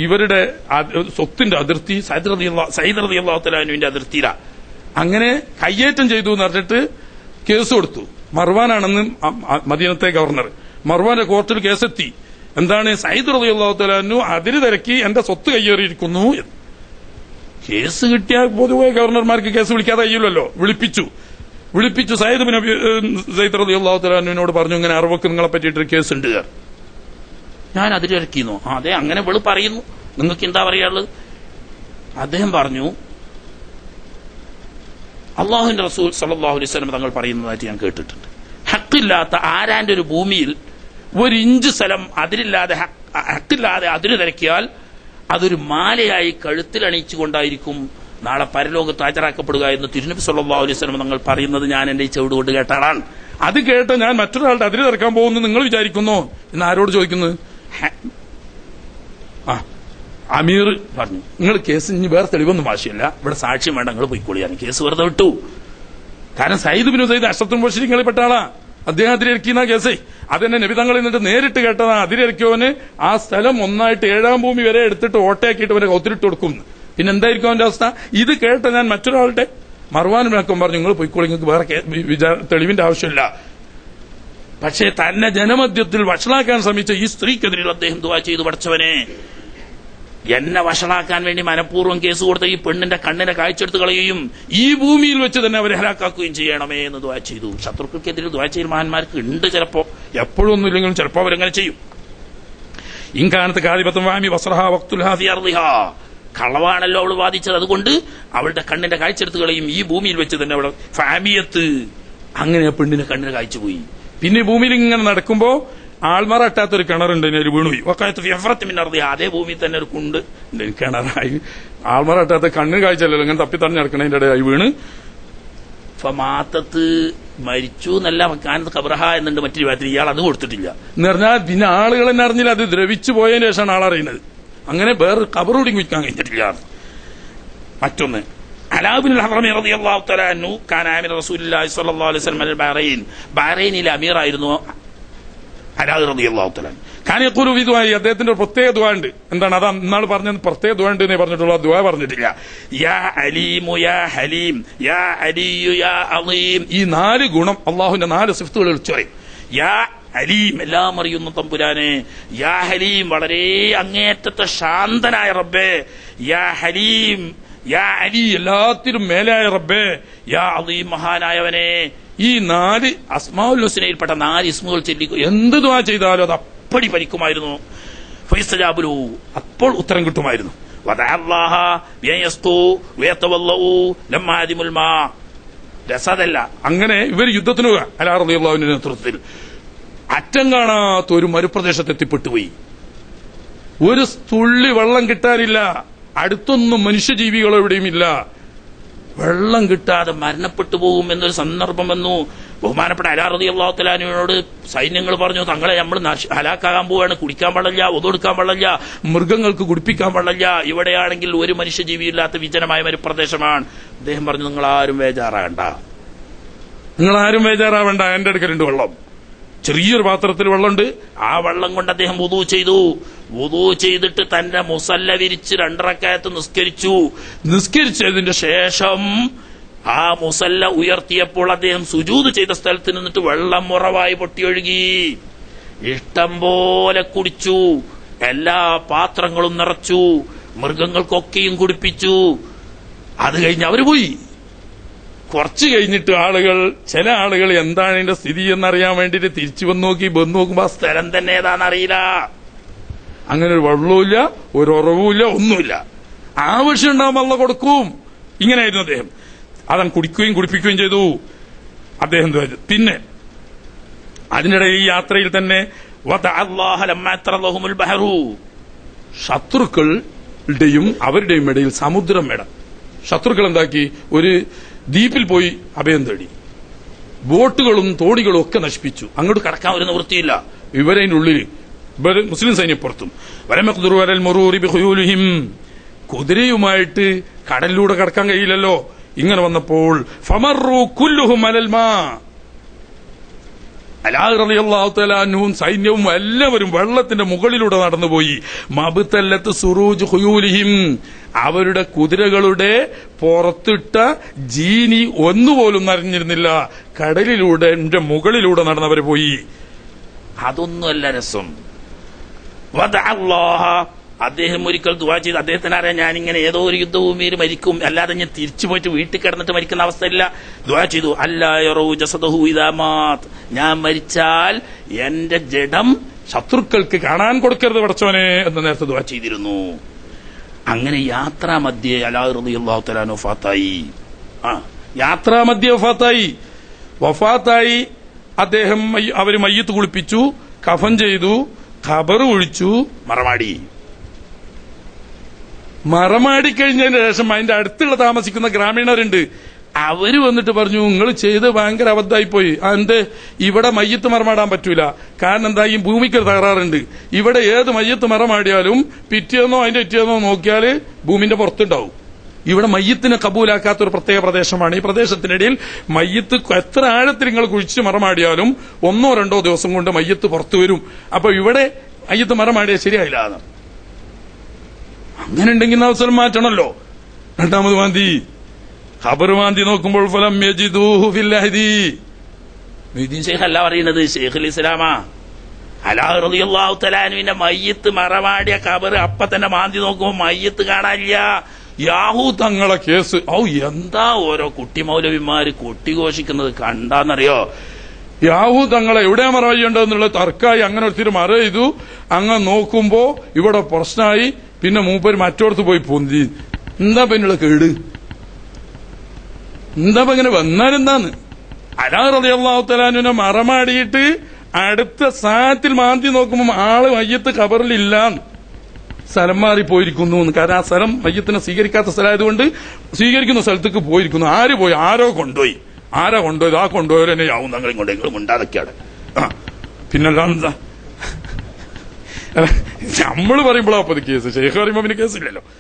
ഇവരുടെ സ്വത്തിന്റെ അതിർത്തി സയ്യിദ് റളിയല്ലാഹു തആല അൻഹുവിന്റെ അതിർത്തിയിലാ. അങ്ങനെ കയ്യേറ്റം ചെയ്തു എന്ന് പറഞ്ഞിട്ട് കേസ് കൊടുത്തു. മർവാനാണെന്ന് മദീനത്തെ ഗവർണർ. മർവാന്റെ കോർട്ടിൽ കേസെത്തി. എന്താണ്, സയ്യിദ് റളിയല്ലാഹു തആല അൻഹു അതിര് തിരക്കി എന്റെ സ്വത്ത് കയ്യേറിയിരിക്കുന്നു എന്ന്. കേസ് കിട്ടിയാൽ പൊതുവെ ഗവർണർമാർക്ക് കേസ് വിളിക്കാതെ കഴിയില്ലല്ലോ. വിളിപ്പിച്ചു സയ്യിദ് ബിൻ സയ്യിദ് റളിയല്ലാഹു തആല അൻഹുവിനോട് പറഞ്ഞു, ഇങ്ങനെ അറുവക്ക് നിങ്ങളെ പറ്റിയിട്ട് കേസ് ഉണ്ട്. ഞാൻ അതിലിറക്കിന്നു. അതെ, അങ്ങനെ ഇവള് പറയുന്നു, നിങ്ങൾക്ക് എന്താ പറയാനുള്ളത്? അദ്ദേഹം പറഞ്ഞു, അള്ളാഹുവിന്റെ റസൂൽ സല്ലല്ലാഹു അലൈഹി വസല്ലം തങ്ങൾ പറയുന്നതായിട്ട് ഞാൻ കേട്ടിട്ടുണ്ട്, ഹക്കില്ലാത്ത ആരാന്റെ ഒരു ഭൂമിയിൽ ഒരു ഇഞ്ച് സ്ഥലം അതിരില്ലാതെ ഹക്കില്ലാതെ അതിര് തിരക്കിയാൽ അതൊരു മാലയായി കഴുത്തിലണിയിച്ചുകൊണ്ടായിരിക്കും നാളെ പരലോകത്ത് ഹാജരാക്കപ്പെടുക എന്ന് തിരുനബി സല്ലല്ലാഹു അലൈഹി വസല്ലം തങ്ങൾ പറയുന്നത് ഞാൻ എന്റെ ഈ ചെവിട് കൊണ്ട് കേട്ടാളാണ്. അത് കേട്ട് ഞാൻ മറ്റൊരാളുടെ അതിര് തിരക്കാൻ പോകുന്നു നിങ്ങൾ വിചാരിക്കുന്നോ എന്ന് ആരോട് ചോദിക്കുന്നത്? അമീർ പറഞ്ഞു, നിങ്ങൾ കേസ് ഇനി വേറെ തെളിവൊന്നും ആവശ്യമില്ല, ഇവിടെ സാക്ഷ്യം വേണ്ട, നിങ്ങൾ പോയിക്കോളിയാണ്. കേസ് വെറുതെ വിട്ടു. കാരണം സയ്യിദ് ബിൻ സയ്യിദ് അശ്റഫുൽ മുബശ്ശിരീങ്ങളിൽ പെട്ട ആളാ. അദ്ദേഹം അതിരിറക്കിയെന്ന കേസേ. അതെന്നെ നബി തങ്ങൾ എന്നിട്ട് നേരിട്ട് കേട്ടതാ. അതിരിറക്കിയവന് ആ സ്ഥലം ഒന്നായിട്ട് 7-ാം ഭൂമി വരെ എടുത്തിട്ട് ഓട്ടയാക്കിയിട്ട് അവനെ കൗത്തിരിട്ട് കൊടുക്കും. പിന്നെ എന്തായിരിക്കും അവന്റെ അവസ്ഥ? ഇത് കേട്ട ഞാൻ മറ്റൊരാളുടെ മർവാനും വിളക്കം പറഞ്ഞു, നിങ്ങൾ പോയിക്കോളി, നിങ്ങൾക്ക് വേറെ തെളിവിന്റെ ആവശ്യമില്ല. പക്ഷേ തന്നെ ജനമധ്യത്തിൽ വഷളാക്കാൻ ശ്രമിച്ച ഈ സ്ത്രീക്കെതിരെ അദ്ദേഹം ദുആ ചെയ്തു, പഠിച്ചവനെ എന്നെ വഷളാക്കാൻ വേണ്ടി മനഃപൂർവ്വം കേസ് കൊടുത്ത ഈ പെണ്ണിന്റെ കണ്ണിനെ കാഴ്ചെടുത്ത് കളയുകയും ഈ ഭൂമിയിൽ വെച്ച് തന്നെ അവരെ ഹലാക്കാക്കുകയും ചെയ്യണമേ എന്ന് ദുആ ചെയ്തു. ശത്രുക്കൾക്കെതിരെ ദുആ ചെയ്ത മഹാന്മാർക്ക് ഉണ്ട്, ചിലപ്പോ എപ്പോഴും ഒന്നും ഇല്ലെങ്കിലും ചിലപ്പോ അവരെങ്ങനെ ചെയ്യും. ഇൻകാനത്ത് കാദിബത്തും വാമി വസ്റഹ വഖ്തുൽഹാ ഫി അർളിഹാ, കളവാണല്ലോ അവൾ വാദിച്ചത്, അതുകൊണ്ട് അവളുടെ കണ്ണിന്റെ കാഴ്ചെടുത്ത് കളയും ഈ ഭൂമിയിൽ വെച്ച് തന്നെ അവൾ ഫാമിയത്ത്. അങ്ങനെ ആ പെണ്ണിന്റെ കണ്ണിന് കാഴ്ച പോയി. പിന്നെ ഭൂമിയിൽ ഇങ്ങനെ നടക്കുമ്പോ ആൾമറ അട്ടാത്തൊരു കിണറുണ്ട്, ഒരു വീണുപോയി. വക്കായത്ത് ഫിയഫ്രത്ത് മിന്നർദി, അതേ ഭൂമിയിൽ തന്നെ ഒരു കുണ്ട് കിണറായി. ആൾമറ അട്ടാത്ത കണ്ണിന് കാഴ്ചയല്ലല്ലോ, ഇങ്ങനെ തപ്പി തടഞ്ഞ് നടക്കണതിന്റെ ഇടയായി വീണ് ഫമാത്തത്ത്, മരിച്ചു എന്നല്ല, കാനത്ത് ഖബറഹ എന്നുണ്ട് മറ്റൊരു ഭാഗത്തിൽ. ഇയാൾ അത് കൊടുത്തിട്ടില്ല എന്ന് പറഞ്ഞാൽ പിന്നെ ആളുകൾ തന്നെ അറിഞ്ഞില്ല, അത് ദ്രവിച്ചു പോയതിനു ശേഷമാണ് ആളറിയുന്നത്. അങ്ങനെ വേറെ ഖബറൂടി കുഴിക്കാൻ കഴിഞ്ഞിട്ടില്ല. മറ്റൊന്ന് അലാബിൻ ഹറമി റളിയല്ലാഹു തആല അൻഹു കാന അമീർ റസൂലുള്ളാഹി സ്വല്ലല്ലാഹു അലൈഹി വസല്ലം അൽ ബഹ്റൈൻ, ബഹ്റൈനിലെ അമീറായിരുന്നു അലാബ് റളിയല്ലാഹു തആല. കാന യഖൂലു ഫി ദുആഇ, അദ്ദേഹത്തിന്റെ ഒരു പ്രത്യേക ദുആ ഉണ്ട്. എന്താണ് അത്? ഇന്നാൾ പറഞ്ഞത് പ്രത്യേക ദുആ ഉണ്ട് എന്നേ പറഞ്ഞിട്ടുള്ളൂ, ദുആ പറഞ്ഞിട്ടില്ല. യാ അലീമു യാ ഹലീം യാ അലിയു യാ അളീം, ഈ 4 ഗുണം അല്ലാഹുവിന്റെ 4 സിഫത്തുകൾ വിളിച്ചു പറയും. യാ അലീം, എല്ലാം അറിയുന്ന തമ്പുരാനെ. യാ ഹലീം, വളരെ അങ്ങേറ്റത്തെ ശാന്തനായ റബ്ബേ. യാ ഹലീം യാ അലി, എല്ലാത്തിനും മേലായ റബ്ബേ. യാ അളീം, മഹാനായവനെ. ഈ 4 അസ്മാഉൽ ഹുസ്നയിൽപ്പെട്ട 4 ഇസ്മുകൾ ചൊല്ലിക്കും എന്ത് ദുആ ചെയ്താലും അത് അപ്പടി പരിക്കുമായിരുന്നു. ഫയസ്തജാബു, അപ്പോൾ ഉത്തരം കിട്ടുമായിരുന്നു. വദഅല്ലാഹ ബിയസ്തു വയതവല്ലഉ ലമാദിമുൽ മാ, രസദല്ല. അങ്ങനെ ഇവർ യുദ്ധത്തിന് പോവുക. അലാ റളിയല്ലാഹുവിന്റെ നേതൃത്വത്തിൽ അറ്റം കാണാത്ത ഒരു മരുപ്രദേശത്ത് എത്തിപ്പെട്ടുപോയി. ഒരു തുള്ളി വെള്ളം കിട്ടാനില്ല, അടുത്തൊന്നും മനുഷ്യജീവികളോ എവിടെയും ഇല്ല. വെള്ളം കിട്ടാതെ മരണപ്പെട്ടു പോകും എന്നൊരു സന്ദർഭം വന്നു. ബഹുമാനപ്പെട്ട അലാ റളിയല്ലാഹു തആല അൻഹുവിനോട് സൈന്യങ്ങൾ പറഞ്ഞു, തങ്ങളെ നമ്മൾ ഹലാക്കാകാൻ പോവാണ്, കുടിക്കാൻ പാടില്ല, ഒതുകൊടുക്കാൻ പാടില്ല, മൃഗങ്ങൾക്ക് കുടിപ്പിക്കാൻ പാടില്ല, ഇവിടെയാണെങ്കിൽ ഒരു മനുഷ്യജീവിയില്ലാത്ത വിജനമായ ഒരു പ്രദേശമാണ്. അദ്ദേഹം പറഞ്ഞു, നിങ്ങളാരും ബേജാറാകണ്ട, എന്റെ അടുക്കലുണ്ട് വെള്ളം, ചെറിയൊരു പാത്രത്തിൽ വെള്ളമുണ്ട്. ആ വെള്ളം കൊണ്ട് അദ്ദേഹം വുദൂ ചെയ്തു. വുദൂ ചെയ്തിട്ട് തന്റെ മുസല്ല വിരിച്ച് 2 റക്അത്ത് നിസ്കരിച്ചതിന്റെ ശേഷം ആ മുസല്ല ഉയർത്തിയപ്പോൾ അദ്ദേഹം സുജൂദ് ചെയ്ത സ്ഥലത്ത് നിന്നിട്ട് വെള്ളം ഉറവായി പൊട്ടിയൊഴുകി. ഇഷ്ടം പോലെ കുടിച്ചു, എല്ലാ പാത്രങ്ങളും നിറച്ചു, മൃഗങ്ങൾക്കൊക്കെയും കുടിപ്പിച്ചു. അത് കഴിഞ്ഞ് അവര് പോയി. കുറച്ച് കഴിഞ്ഞിട്ട് ചില ആളുകൾ എന്താണ് ഇതിന്റെ സ്ഥിതി എന്നറിയാൻ വേണ്ടിട്ട് തിരിച്ചു വന്ന് നോക്കുമ്പോ ആ സ്ഥലം തന്നെ ഏതാണെന്നറിയില്ല. അങ്ങനെ ഒരു വെള്ളവുമില്ല, ഒരു ഉറവുമില്ല, ഒന്നുമില്ല. ആവശ്യം ഉണ്ടാകുമ്പോൾ അള്ള കൊടുക്കും. ഇങ്ങനെയായിരുന്നു അദ്ദേഹം. അതങ്ങ് കുടിപ്പിക്കുകയും ചെയ്തു അദ്ദേഹം. പിന്നെ അതിനിടെ ഈ യാത്രയിൽ തന്നെ ശത്രുക്കളുടെയും അവരുടെയും ഇടയിൽ സമുദ്രം ഇടം. ശത്രുക്കൾ എന്താക്കി, ഒരു ദ്വീപിൽ പോയി അഭയം തേടി. ബോട്ടുകളും തോണികളും ഒക്കെ നശിപ്പിച്ചു. അങ്ങോട്ട് കടക്കാൻ ഒരു നിവൃത്തിയില്ല. ഇവരതിന്റെ ഉള്ളിൽ മുസ്ലിം സൈന്യപ്പുറത്തും. കുതിരയുമായിട്ട് കടലിലൂടെ കടക്കാൻ കഴിയില്ലല്ലോ. ഇങ്ങനെ വന്നപ്പോൾ ഫമറു കുല്ലുഹും അലൽ മാ, അലാ റളിയല്ലാഹു തആല അൻഹും സൈന്യവും എല്ലാവരും വെള്ളത്തിന്റെ മുകളിലൂടെ നടന്നുപോയി. മബ്തല്ലത്ത് സുറൂജ് ഖുയൂലിഹിം, അവരുടെ കുതിരകളുടെ പുറത്തിട്ട ജീനി ഒന്നുപോലും നനഞ്ഞിരുന്നില്ല. കടലിലൂടെ മുകളിലൂടെ നടന്നവർ പോയി. അതൊന്നുമല്ല രസം. വദഅല്ലാഹ, അദ്ദേഹം ഒരിക്കൽ ദുആ ചെയ്ത്, അദ്ദേഹത്തിന് അറിയാം ഞാനിങ്ങനെ ഏതോ ഒരു യുദ്ധഭൂമിയിൽ മരിക്കും, അല്ലാതെ ഞാൻ തിരിച്ചു പോയിട്ട് വീട്ടിൽ കിടന്നിട്ട് മരിക്കുന്ന അവസ്ഥയില്ല. ദുആ ചെയ്തു, അല്ലാ യറൂ ജസദഹു ഇദാ മാത്, ഞാൻ മരിച്ചാൽ എന്റെ ജഡം ശത്രുക്കൾക്ക് കാണാൻ കൊടുക്കരുത് പടച്ചോനെ എന്ന് നേരത്തെ ദുആ ചെയ്തിരുന്നു. അങ്ങനെ യാത്രാമധ്യേ അലാ റളിയല്ലാഹു തആല വഫാത്തായി. യാത്രാമധ്യേ വഫാത്തായി. അദ്ദേഹം അവര് മയ്യത്ത് കുളിപ്പിച്ചു, കഫൻ ചെയ്തു, ഖബർ ഒഴിച്ചു, മറമാടിക്കഴിഞ്ഞതിന് ശേഷം അതിന്റെ അടുത്തുള്ള താമസിക്കുന്ന ഗ്രാമീണരുണ്ട്. അവര് വന്നിട്ട് പറഞ്ഞു, നിങ്ങൾ ചെയ്ത് ഭയങ്കര അബദ്ധമായിപ്പോയി. എന്ത്, ഇവിടെ മയ്യത്ത് മറമാടാൻ പറ്റൂല. കാരണം എന്താ, ഈ ഭൂമിക്കൊരു തകരാറുണ്ട്. ഇവിടെ ഏത് മയ്യത്ത് മറമാടിയാലും പിറ്റേന്നോ അതിന്റെ പിറ്റേന്നോ നോക്കിയാല് ഭൂമിന്റെ പുറത്തുണ്ടാവും. ഇവിടെ മയ്യത്തിനെ കബൂലാക്കാത്തൊരു പ്രത്യേക പ്രദേശമാണ്. ഈ പ്രദേശത്തിനിടയിൽ മയ്യത്ത് എത്ര ആഴത്തിൽ നിങ്ങൾ കുഴിച്ച് മറമാടിയാലും 1-2 ദിവസം കൊണ്ട് മയ്യത്ത് പുറത്തു വരും. അപ്പൊ ഇവിടെ മയ്യത്ത് മറമാടിയാൽ ശരിയായില്ല. അങ്ങനെ ഉണ്ടെങ്കിൽ അവസരം മാറ്റണല്ലോ. രണ്ടാമത് മാന്തി, ഖബർ മാന്തി നോക്കുമ്പോൾ ഫലം യജിദൂഹു ഫിൽ അഹ്ദി. മൊയ്തീൻ ശൈഖ് അല്ല പറയുന്നത്, ശൈഖുൽ ഇസ്ലാമാ. അലാ റളിയല്ലാഹു തആല അൻഹുവിന്റെ മയ്യത്ത് മറമാടിയ ഖബർ അപ്പ തന്നെ മാന്തി നോക്കുമ്പോൾ മയ്യത്ത് കാണാനില്ല. യാഹൂ തങ്ങളെ കേസ്, എന്താ ഓരോ കുട്ടി മൗലവിമാര് കൊട്ടിഘോഷിക്കുന്നത് കണ്ടാന്നറിയോ. യാഹൂ തങ്ങളെ എവിടെ മറ ചെയ്യേണ്ടതെന്നുള്ള തർക്കമായി. അങ്ങനെ ഒത്തിരി മറ ചെയ്തു. അങ്ങ് നോക്കുമ്പോ ഇവിടെ പ്രശ്നമായി. പിന്നെ മൂപ്പര് മറ്റോടത്ത് പോയി പൊന്തി. എന്താ പിന്നുള്ള കേട്, എന്താ ഇങ്ങനെ വന്നാലെന്താന്ന്. അലാ റളിയല്ലാഹു തആല അൻഹുവിനെ മറമാടിയിട്ട് അടുത്ത സാത്തിൽ മാന്തി നോക്കുമ്പോൾ ആള് മയ്യത്ത് ഖബറിലില്ല, സ്ഥലം മാറി പോയിരിക്കുന്നു. കാരണം ആ സ്ഥലം മയ്യത്തിനെ സ്വീകരിക്കാത്ത സ്ഥലമായതുകൊണ്ട് സ്വീകരിക്കുന്ന സ്ഥലത്തേക്ക് പോയിരിക്കുന്നു. ആര് പോയി, ആരാ കൊണ്ടുപോയത്, ആ കൊണ്ടുപോയവരെന്നെ ആവും തങ്ങളും കൊണ്ട് എങ്കിലും ഉണ്ടാതൊക്കെയാണ്. പിന്നെന്താ നമ്മള് പറയുമ്പോഴാ അപ്പൊ കേസ്, ശേഖ് പറയുമ്പോ പിന്നെ കേസില്ലല്ലോ.